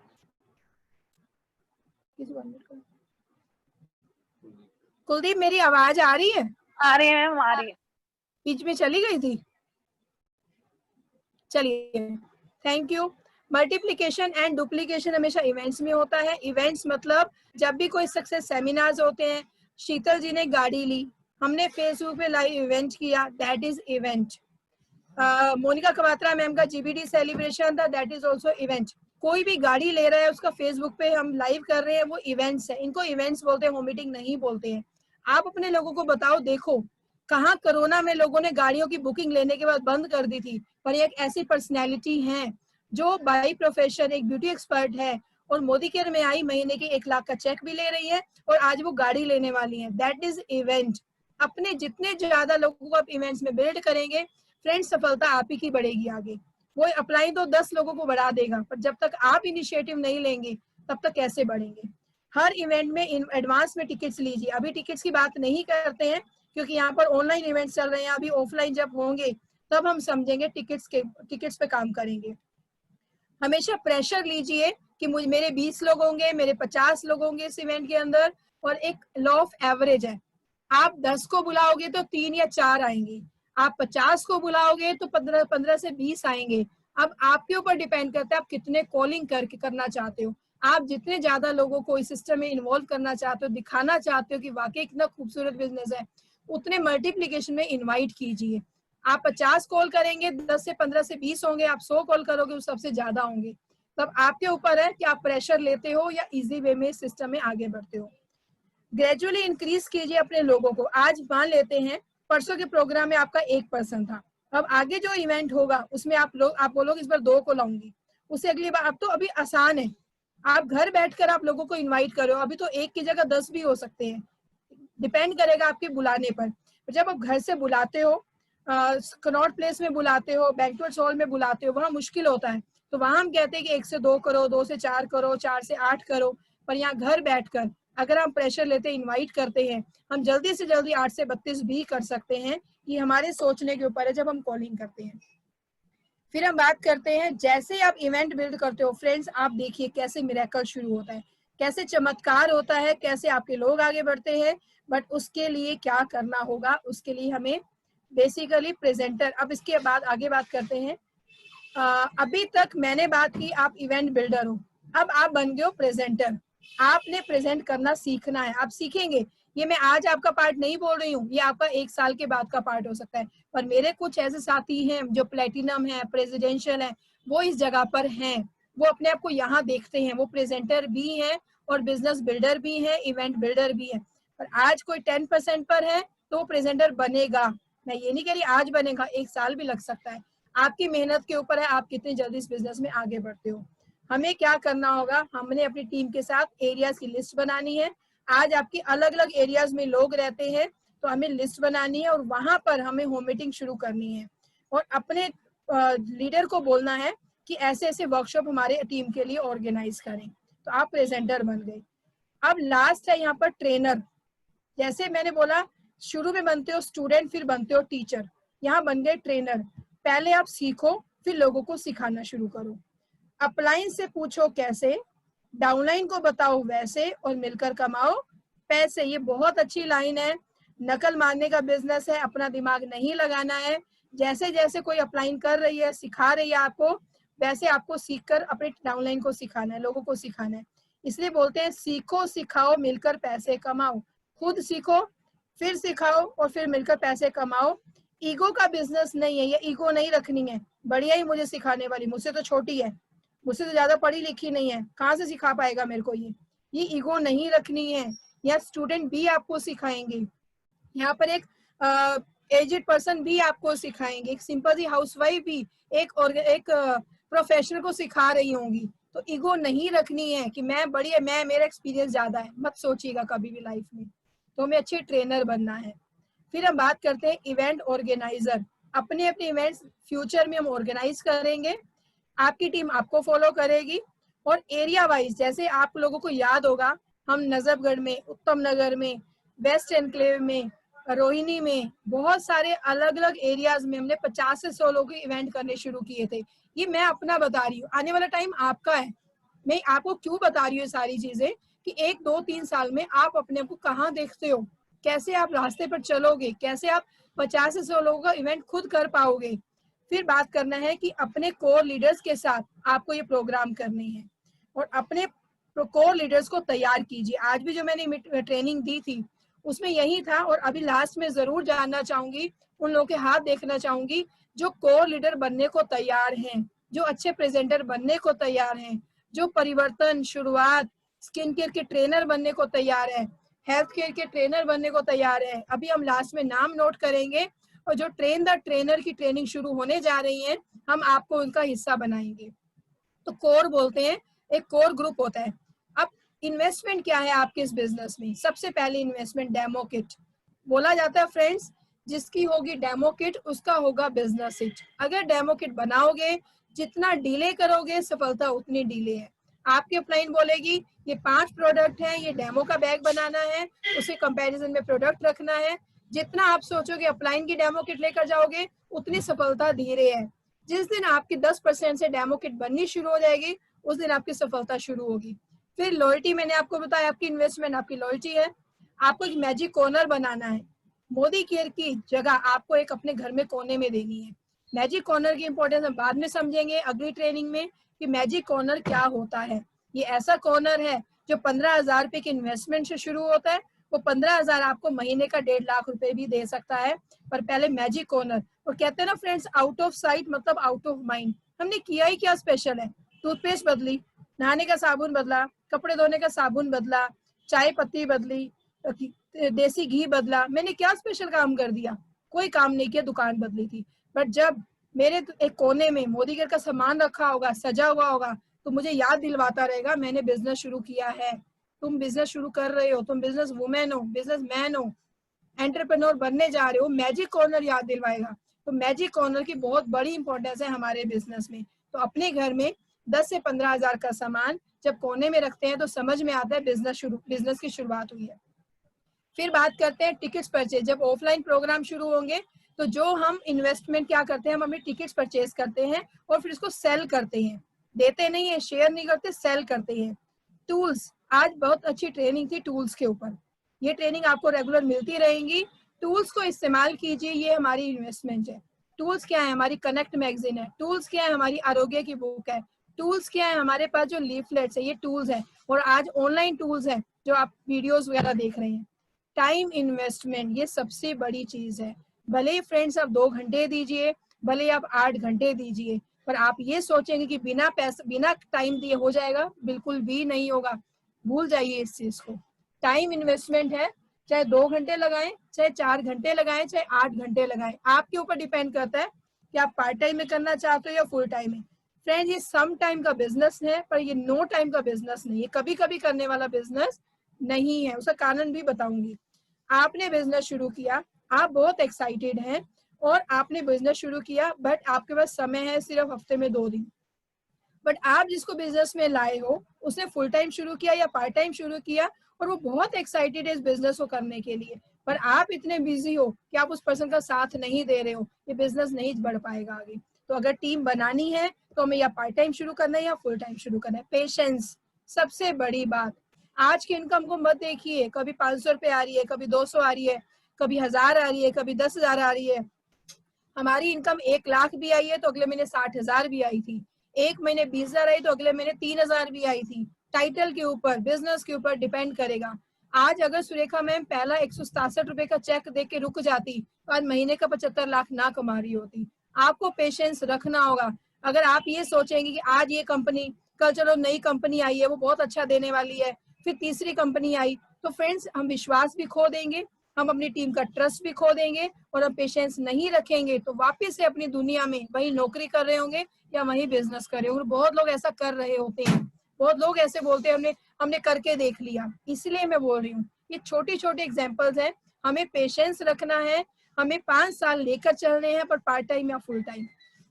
कुलदीप मेरी आवाज आ रही है? आ रही है मैम, आ रही है। बीच में चली गई थी, चलिए thank you. Multiplication and duplication हमेशा इवेंट्स में होता है। इवेंट्स मतलब जब भी कोई सक्सेस सेमिनार्स होते हैं, शीतल जी ने गाड़ी ली, हमने फेसबुक पे लाइव इवेंट किया, that is event. Monica Kawatra ma'am का जीबीडी सेलिब्रेशन था, दैट इज ऑल्सो इवेंट। कोई भी गाड़ी ले रहा है उसका फेसबुक पे हम लाइव कर रहे हैं, वो इवेंट्स है। इनको इवेंट्स बोलते हैं, होम मीटिंग नहीं बोलते हैं। आप अपने लोगों को बताओ, देखो कहाँ कोरोना में लोगों ने गाड़ियों की बुकिंग लेने के बाद बंद कर दी थी, पर एक ऐसी पर्सनैलिटी है जो बाई प्रोफेशन एक ब्यूटी एक्सपर्ट है और मोदी केयर में आई, महीने के 1 लाख का चेक भी ले रही है और आज वो गाड़ी लेने वाली है, दैट इज इवेंट। अपने जितने ज्यादा लोगों को आप इवेंट्स में बिल्ड करेंगे फ्रेंड्स, सफलता आप ही की बढ़ेगी आगे। वो अप्लाई तो 10 लोगों को बढ़ा देगा, पर जब तक आप इनिशिएटिव नहीं लेंगे तब तक कैसे बढ़ेंगे। हर इवेंट में एडवांस में टिकट्स लीजिए। अभी टिकट्स की बात नहीं करते हैं क्योंकि यहाँ पर ऑनलाइन इवेंट्स चल रहे हैं, अभी ऑफलाइन जब होंगे तब हम समझेंगे, टिकट्स पे काम करेंगे। हमेशा प्रेशर लीजिए कि मेरे 20 लोग होंगे, मेरे 50 लोग होंगे इस इवेंट के अंदर, और एक लॉ ऑफ एवरेज है, आप 10 को बुलाओगे तो 3 या 4 आएंगे, आप 50 को बुलाओगे तो 15 से 20 आएंगे। अब आपके ऊपर डिपेंड करता है आप कितने कॉलिंग करना चाहते हो। आप जितने ज्यादा लोगों को इस सिस्टम में इन्वॉल्व करना चाहते हो, दिखाना चाहते हो कि वाकई कितना खूबसूरत बिजनेस है, उतने मल्टीप्लीकेशन में इन्वाइट कीजिए। आप 50 कॉल करेंगे, 10 से 15 से 20 होंगे, आप 100 कॉल करोगे वो सबसे ज्यादा होंगे। तब आपके ऊपर है कि आप प्रेशर लेते हो या इजी वे में सिस्टम में आगे बढ़ते हो। ग्रेजुअली इंक्रीज कीजिए अपने लोगों को। आज मान लेते हैं परसों के प्रोग्राम में आपका 1 पर्सन था, अब आगे जो इवेंट होगा उसमें आप बोलोगे इस बार 2 को लाऊंगी, उससे अगली बार। अब तो अभी आसान है, आप घर बैठकर आप लोगों को इनवाइट करो, अभी तो 1 की जगह 10 भी हो सकते हैं, डिपेंड करेगा आपके बुलाने पर। जब आप घर से बुलाते हो, कनॉट प्लेस में बुलाते हो, बैंक्वेट हॉल में बुलाते हो, वहाँ मुश्किल होता है, तो वहां हम कहते हैं कि 1 से 2 करो, 2 से 4 करो, 4 से 8 करो। पर यहाँ घर बैठकर अगर हम प्रेशर लेते इनवाइट करते हैं, हम जल्दी से जल्दी 8 से 32 भी कर सकते हैं। ये हमारे सोचने के ऊपर है जब हम कॉलिंग करते हैं। फिर हम बात करते हैं जैसे ही आप इवेंट बिल्ड करते हो फ्रेंड्स, आप देखिए कैसे मिरेकल शुरू होता है, कैसे चमत्कार होता है, कैसे आपके लोग आगे बढ़ते हैं। बट उसके लिए क्या करना होगा, उसके लिए हमें बेसिकली प्रेजेंटर। अब इसके बाद आगे बात करते हैं। अभी तक मैंने बात की आप इवेंट बिल्डर हो, अब आप बन गए हो प्रेजेंटर। आपने प्रेजेंट करना सीखना है, आप सीखेंगे। ये मैं आज आपका पार्ट नहीं बोल रही हूँ, ये आपका 1 साल के बाद का पार्ट हो सकता है। पर मेरे कुछ ऐसे साथी हैं जो प्लेटिनम है, प्रेसिडेंशियल है, वो इस जगह पर हैं, वो अपने आप को यहाँ देखते हैं, वो प्रेजेंटर भी हैं और बिजनेस बिल्डर भी हैं, इवेंट बिल्डर भी है। पर आज कोई 10% पर है तो वो प्रेजेंटर बनेगा। मैं ये नहीं कह रही आज बनेगा, 1 साल भी लग सकता है। आपकी मेहनत के ऊपर है आप कितनी जल्दी इस बिजनेस में आगे बढ़ते हो। हमें क्या करना होगा, हमने अपनी टीम के साथ एरियाज की लिस्ट बनानी है। आज आपकी अलग अलग एरियाज में लोग रहते हैं, तो हमें लिस्ट बनानी है और वहां पर हमें होम मीटिंग शुरू करनी है और अपने लीडर को बोलना है कि ऐसे ऐसे वर्कशॉप हमारे टीम के लिए ऑर्गेनाइज करें। तो आप प्रेजेंटर बन गए। अब लास्ट है यहाँ पर ट्रेनर। जैसे मैंने बोला शुरू में बनते हो स्टूडेंट, फिर बनते हो टीचर, यहाँ बन गए ट्रेनर। पहले आप सीखो, फिर लोगों को सिखाना शुरू करो। अपलाइन से पूछो कैसे, डाउनलाइन को बताओ वैसे, और मिलकर कमाओ पैसे। ये बहुत अच्छी लाइन है। नकल मारने का बिजनेस है, अपना दिमाग नहीं लगाना है। जैसे जैसे कोई अपलाइन कर रही है, सिखा रही है आपको, वैसे आपको सीखकर अपने डाउनलाइन को सिखाना है, लोगों को सिखाना है। इसलिए बोलते हैं सीखो सिखाओ मिलकर पैसे कमाओ। खुद सीखो, फिर सिखाओ और फिर मिलकर पैसे कमाओ। ईगो का बिजनेस नहीं है, ये ईगो नहीं रखनी है, बढ़िया ही मुझे सिखाने वाली, मुझसे तो छोटी है, मुझसे तो ज्यादा पढ़ी लिखी नहीं है, कहाँ से सिखा पाएगा मेरे को। ये ईगो नहीं रखनी है। यहाँ स्टूडेंट भी आपको सिखाएंगे, यहाँ पर एक एजेड पर्सन भी आपको सिखाएंगे, एक सिंपल सी हाउसवाइफ भी एक प्रोफेशनल को सिखा रही होंगी। तो ईगो नहीं रखनी है कि मैं बड़ी है, मैं मेरा एक्सपीरियंस ज्यादा है, मत सोचिएगा कभी भी लाइफ में। तो हमें अच्छे ट्रेनर बनना है। फिर हम बात करते हैं इवेंट ऑर्गेनाइजर। अपने अपने इवेंट्स फ्यूचर में हम ऑर्गेनाइज करेंगे, आपकी टीम आपको फॉलो करेगी। और एरिया वाइज जैसे आप लोगों को याद होगा, हम नजफगढ़ में, उत्तम नगर में, वेस्ट एनक्लेव में, रोहिणी में, बहुत सारे अलग अलग एरियाज में हमने 50 से 100 लोगों के इवेंट करने शुरू किए थे। ये मैं अपना बता रही हूँ, आने वाला टाइम आपका है। मैं आपको क्यों बता रही हूँ सारी चीजें कि 1, 2, 3 साल में आप अपने को कहाँ देखते हो, कैसे आप रास्ते पर चलोगे, कैसे आप 50 से 100 लोगों का इवेंट खुद कर पाओगे। फिर बात करना है कि अपने कोर लीडर्स के साथ आपको ये प्रोग्राम करने हैं और अपने कोर लीडर्स को तैयार कीजिए। आज भी जो मैंने ट्रेनिंग दी थी उसमें यही था, और अभी लास्ट में जरूर जानना चाहूंगी, उन लोगों के हाथ देखना चाहूंगी जो कोर लीडर बनने को तैयार हैं, जो अच्छे प्रेजेंटर बनने को तैयार हैं, जो परिवर्तन शुरुआत स्किन केयर के ट्रेनर बनने को तैयार है, हेल्थ केयर के ट्रेनर बनने को तैयार है। अभी हम लास्ट में नाम नोट करेंगे और जो ट्रेन द ट्रेनर की ट्रेनिंग शुरू होने जा रही है, हम आपको उनका हिस्सा बनाएंगे। तो कोर बोलते हैं, एक कोर ग्रुप होता है। अब इन्वेस्टमेंट क्या है आपके इस बिजनेस में? सबसे पहले इन्वेस्टमेंट डेमो किट। बोला जाता है फ्रेंड्स, जिसकी होगी डेमो किट उसका होगा बिजनेस हिट। अगर डेमो किट बनाओगे, जितना डिले करोगे सफलता उतनी डिले है। आपकी अपलाइन बोलेगी ये 5 प्रोडक्ट है, ये डेमो का बैग बनाना है, उसके कंपैरिजन में प्रोडक्ट रखना है। जितना आप सोचोगे अपलाइन की डेमो किट लेकर जाओगे उतनी सफलता धीरे है। जिस दिन आपकी 10% से डेमो किट बननी शुरू हो जाएगी उस दिन आपकी सफलता शुरू होगी। फिर लॉयल्टी, मैंने आपको बताया आपकी इन्वेस्टमेंट आपकी लॉयल्टी है। आपको एक मैजिक कॉर्नर बनाना है। मोदी केयर की जगह आपको एक अपने घर में कोने में देनी है। मैजिक कॉर्नर की इंपॉर्टेंस हम बाद में समझेंगे अगली ट्रेनिंग में कि मैजिक कॉर्नर क्या होता है। ये ऐसा कॉर्नर है जो 15,000 रुपए की इन्वेस्टमेंट से शुरू होता है। वो 15,000 आपको महीने का 1.5 लाख रुपए भी दे सकता है, पर पहले मैजिक कॉर्नर। और कहते हैं ना फ्रेंड्स, आउट ऑफ साइट मतलब आउट ऑफ माइंड। हमने किया ही क्या स्पेशल है? टूथपेस्ट बदली, नहाने का साबुन बदला, कपड़े धोने का साबुन बदला, चाय पत्ती बदली, देसी घी बदला। मैंने क्या स्पेशल काम कर दिया? कोई काम नहीं किया, दुकान बदली थी। बट जब मेरे एक कोने में मोदी केयर का सामान रखा होगा, सजा हुआ होगा, तो मुझे याद दिलवाता रहेगा मैंने बिजनेस शुरू किया है। तुम बिजनेस शुरू कर रहे हो, तुम बिजनेस वुमेन हो, बिजनेस मैन हो, एंटरप्रेन्योर बनने जा रहे हो, मैजिक कॉर्नर याद दिलवाएगा। तो मैजिक कॉर्नर की बहुत बड़ी इंपॉर्टेंस है हमारे बिजनेस में। तो अपने घर में 10 से 15,000 का सामान जब कोने में रखते हैं तो समझ में आता है बिजनेस की शुरुआत हुई है। फिर बात करते हैं टिकट्स परचेज। जब ऑफलाइन प्रोग्राम शुरू होंगे तो जो हम इन्वेस्टमेंट क्या करते हैं, हम अपने टिकट्स परचेज करते हैं और फिर इसको सेल करते हैं। देते नहीं है, शेयर नहीं करते, सेल करते हैं। टूल्स, आज बहुत अच्छी ट्रेनिंग थी टूल्स के ऊपर। ये ट्रेनिंग आपको रेगुलर मिलती रहेंगी। टूल्स को इस्तेमाल कीजिए, ये हमारी इन्वेस्टमेंट है। टूल्स क्या है? हमारी कनेक्ट मैगजीन है। टूल्स क्या है? हमारी आरोग्य की बुक है। टूल्स क्या है? हमारे पास जो लीफलेट्स है, ये टूल्स है। और आज ऑनलाइन टूल्स है जो आप वीडियोस वगैरह देख रहे हैं। टाइम इन्वेस्टमेंट ये सबसे बड़ी चीज है। भले ही फ्रेंड्स आप 2 घंटे दीजिए, भले ही आप 8 घंटे दीजिए, पर आप ये सोचेंगे कि बिना पैसा बिना टाइम दिए हो जाएगा, बिल्कुल भी नहीं होगा। भूल जाइए इस चीज को। टाइम इन्वेस्टमेंट है, चाहे 2 घंटे लगाएं, चाहे 4 घंटे लगाएं, चाहे 8 घंटे लगाएं, आपके ऊपर डिपेंड करता है कि आप पार्ट टाइम में करना चाहते हो या फुल टाइम में। फ्रेंड्स, ये सम टाइम का बिजनेस है, पर ये नो टाइम का बिजनेस नहीं है, कभी कभी करने वाला बिजनेस नहीं है। उसका कारण भी बताऊंगी। आपने बिजनेस शुरू किया, आप बहुत एक्साइटेड हैं और आपने बिजनेस शुरू किया, बट आपके पास समय है सिर्फ हफ्ते में 2 दिन। बट आप जिसको बिजनेस में लाए हो उसने फुल टाइम शुरू किया या पार्ट टाइम शुरू किया और वो बहुत एक्साइटेड है इस बिजनेस को करने के लिए, पर आप इतने बिजी हो कि आप उस पर्सन का साथ नहीं दे रहे हो, ये बिजनेस नहीं बढ़ पाएगा आगे। तो अगर टीम बनानी है तो हमें या पार्ट टाइम शुरू करना है या फुल टाइम शुरू करना है। पेशेंस सबसे बड़ी बात। आज की इनकम को मत देखिए, कभी 500 रुपए आ रही है, कभी 200 आ रही है, कभी 1000 आ रही है, कभी 10,000 आ रही है। हमारी इनकम 1 लाख भी आई है तो अगले महीने 60,000 भी आई थी। एक महीने 20,000 आई तो अगले महीने 3,000 भी आई थी। टाइटल के ऊपर, बिजनेस के ऊपर डिपेंड करेगा। आज अगर सुरेखा मैम पहला 167 रुपए का चेक देख के रुक जाती तो आज महीने का 75 लाख ना कमा रही होती। आपको पेशेंस रखना होगा। अगर आप ये सोचेंगे कि आज ये कंपनी, कल चलो नई कंपनी आई है वो बहुत अच्छा देने वाली है, फिर तीसरी कंपनी आई, तो फ्रेंड्स हम विश्वास भी खो देंगे, हम अपनी टीम का ट्रस्ट भी खो देंगे और हम पेशेंस नहीं रखेंगे तो वापस से अपनी दुनिया में वही नौकरी कर रहे होंगे या वही बिजनेस कर रहे होंगे। बहुत लोग ऐसा कर रहे होते हैं, बहुत लोग ऐसे बोलते हैं हमने करके देख लिया। इसलिए मैं बोल रही हूँ ये छोटी छोटी एग्जांपल्स हैं। हमें पेशेंस रखना है, हमें 5 साल लेकर चलने हैं, पर पार्ट टाइम या फुल टाइम।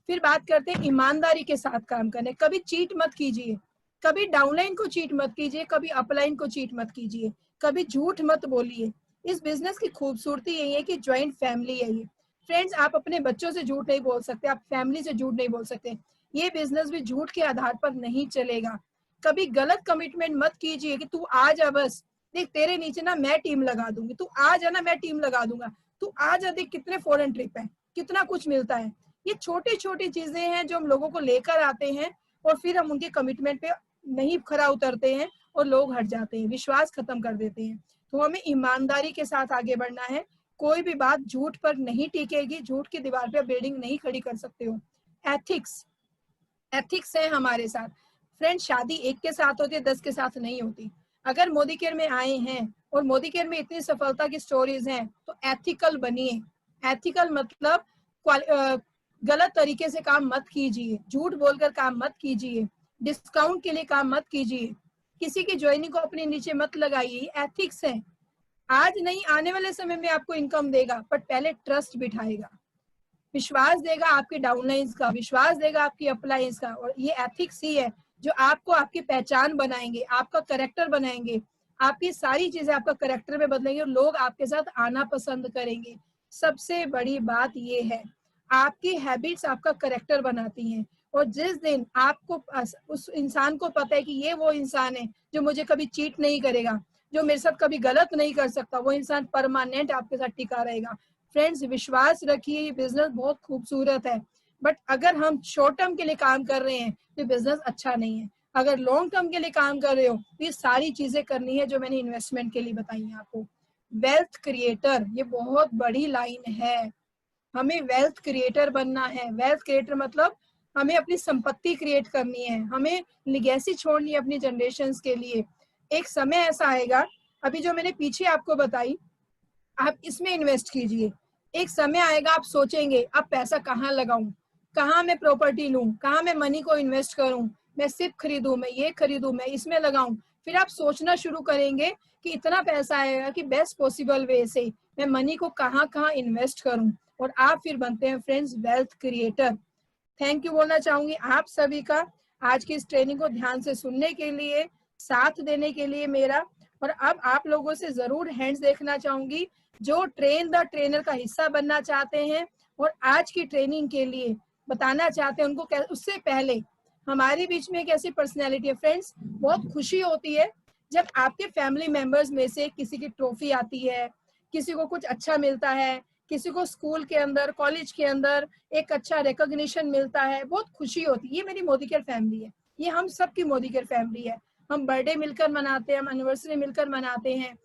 फिर बात करते हैं ईमानदारी के साथ काम करने। कभी चीट मत कीजिए, कभी डाउनलाइन को चीट मत कीजिए, कभी अपलाइन को चीट मत कीजिए, कभी झूठ मत बोलिए। इस बिजनेस की खूबसूरती यही है कि ज्वाइंट फैमिली है ये। फ्रेंड्स, आप अपने बच्चों से झूठ नहीं बोल सकते, आप फैमिली से झूठ नहीं बोल सकते। ये बिजनेस भी झूठ के आधार पर नहीं चलेगा। कभी गलत कमिटमेंट मत कीजिए कि तू आ जा, बस देख तेरे नीचे ना मैं टीम लगा दूंगी, तू आ जा ना मैं टीम लगा दूंगा, तू आ जा, देख कितने फॉरेन ट्रिप है, कितना कुछ मिलता है। ये छोटी छोटी चीजें हैं जो हम लोगों को लेकर आते हैं और फिर हम उनके कमिटमेंट पे नहीं खरा उतरते हैं और लोग हट जाते हैं, विश्वास खत्म कर देते हैं। तो हमें ईमानदारी के साथ आगे बढ़ना है। कोई भी बात झूठ पर नहीं टिकेगी, झूठ की दीवार पे बिल्डिंग नहीं खड़ी कर सकते हो। एथिक्स है हमारे साथ। फ्रेंड, शादी एक के साथ होती है, 10 के साथ नहीं होती। अगर मोदी केयर में आए हैं और मोदी केयर में इतनी सफलता की स्टोरीज हैं तो एथिकल बनिए। एथिकल मतलब गलत तरीके से काम मत कीजिए, झूठ बोलकर काम मत कीजिए, डिस्काउंट के लिए काम मत कीजिए, किसी की ज्वाइनिंग को अपने नीचे मत लगाइए। एथिक्स है। आज नहीं, आने वाले समय में आपको इनकम देगा, बट पहले ट्रस्ट बिठाएगा, विश्वास देगा आपके डाउनलाइंस का, विश्वास देगा आपकी अपलाइंस का। और ये एथिक्स ही है जो आपको आपकी पहचान बनाएंगे, आपका करेक्टर बनाएंगे, आपकी सारी चीजें आपका करेक्टर में बदलेंगे और लोग आपके साथ आना पसंद करेंगे। सबसे बड़ी बात ये है, आपकी हैबिट्स आपका करेक्टर बनाती हैं। और जिस दिन आपको उस इंसान को पता है कि ये वो इंसान है जो मुझे कभी चीट नहीं करेगा, जो मेरे साथ कभी गलत नहीं कर सकता, वो इंसान परमानेंट आपके साथ टिका रहेगा। फ्रेंड्स, विश्वास रखिए, ये बिजनेस बहुत खूबसूरत है, बट अगर हम शॉर्ट टर्म के लिए काम कर रहे हैं तो बिजनेस अच्छा नहीं है। अगर लॉन्ग टर्म के लिए काम कर रहे हो तो ये सारी चीजें करनी है जो मैंने इन्वेस्टमेंट के लिए बताई है आपको। वेल्थ क्रिएटर, ये बहुत बड़ी लाइन है। हमें वेल्थ क्रिएटर बनना है। वेल्थ क्रिएटर मतलब हमें अपनी संपत्ति क्रिएट करनी है, हमें लिगेसी छोड़नी है अपनी जनरेशन्स के लिए। एक समय ऐसा आएगा, अभी जो मैंने पीछे आपको बताई, आप इसमें इन्वेस्ट कीजिए। एक समय आएगा आप सोचेंगे अब पैसा कहाँ लगाऊं, कहाँ मैं प्रॉपर्टी लूं, कहाँ मैं मनी को इन्वेस्ट करूं, मैं सिर्फ खरीदूं, मैं ये खरीदूं, मैं इसमें लगाऊं। फिर आप सोचना शुरू करेंगे कि इतना पैसा आएगा कि बेस्ट पॉसिबल वे से मैं मनी को कहाँ कहाँ इन्वेस्ट करूं, और आप फिर बनते हैं friends wealth creator. Thank you बोलना चाहूंगी आप सभी का आज की इस ट्रेनिंग को ध्यान से सुनने के लिए, साथ देने के लिए मेरा। और अब आप लोगों से जरूर हैंड्स देखना चाहूंगी जो ट्रेन द ट्रेनर का हिस्सा बनना चाहते हैं और आज की ट्रेनिंग के लिए बताना चाहते हैं उनको। उससे पहले हमारे बीच में एक ऐसी पर्सनैलिटी है फ्रेंड्स, बहुत खुशी होती है जब आपके फैमिली मेंबर्स में से किसी की ट्रॉफी आती है, किसी को कुछ अच्छा मिलता है, किसी को स्कूल के अंदर, कॉलेज के अंदर एक अच्छा रिकॉग्निशन मिलता है, बहुत खुशी होती है। ये मेरी मोदी केयर फैमिली है, ये हम सबकी मोदी केयर फैमिली है। हम बर्थडे मिलकर मनाते हैं, हम एनिवर्सरी मिलकर मनाते हैं,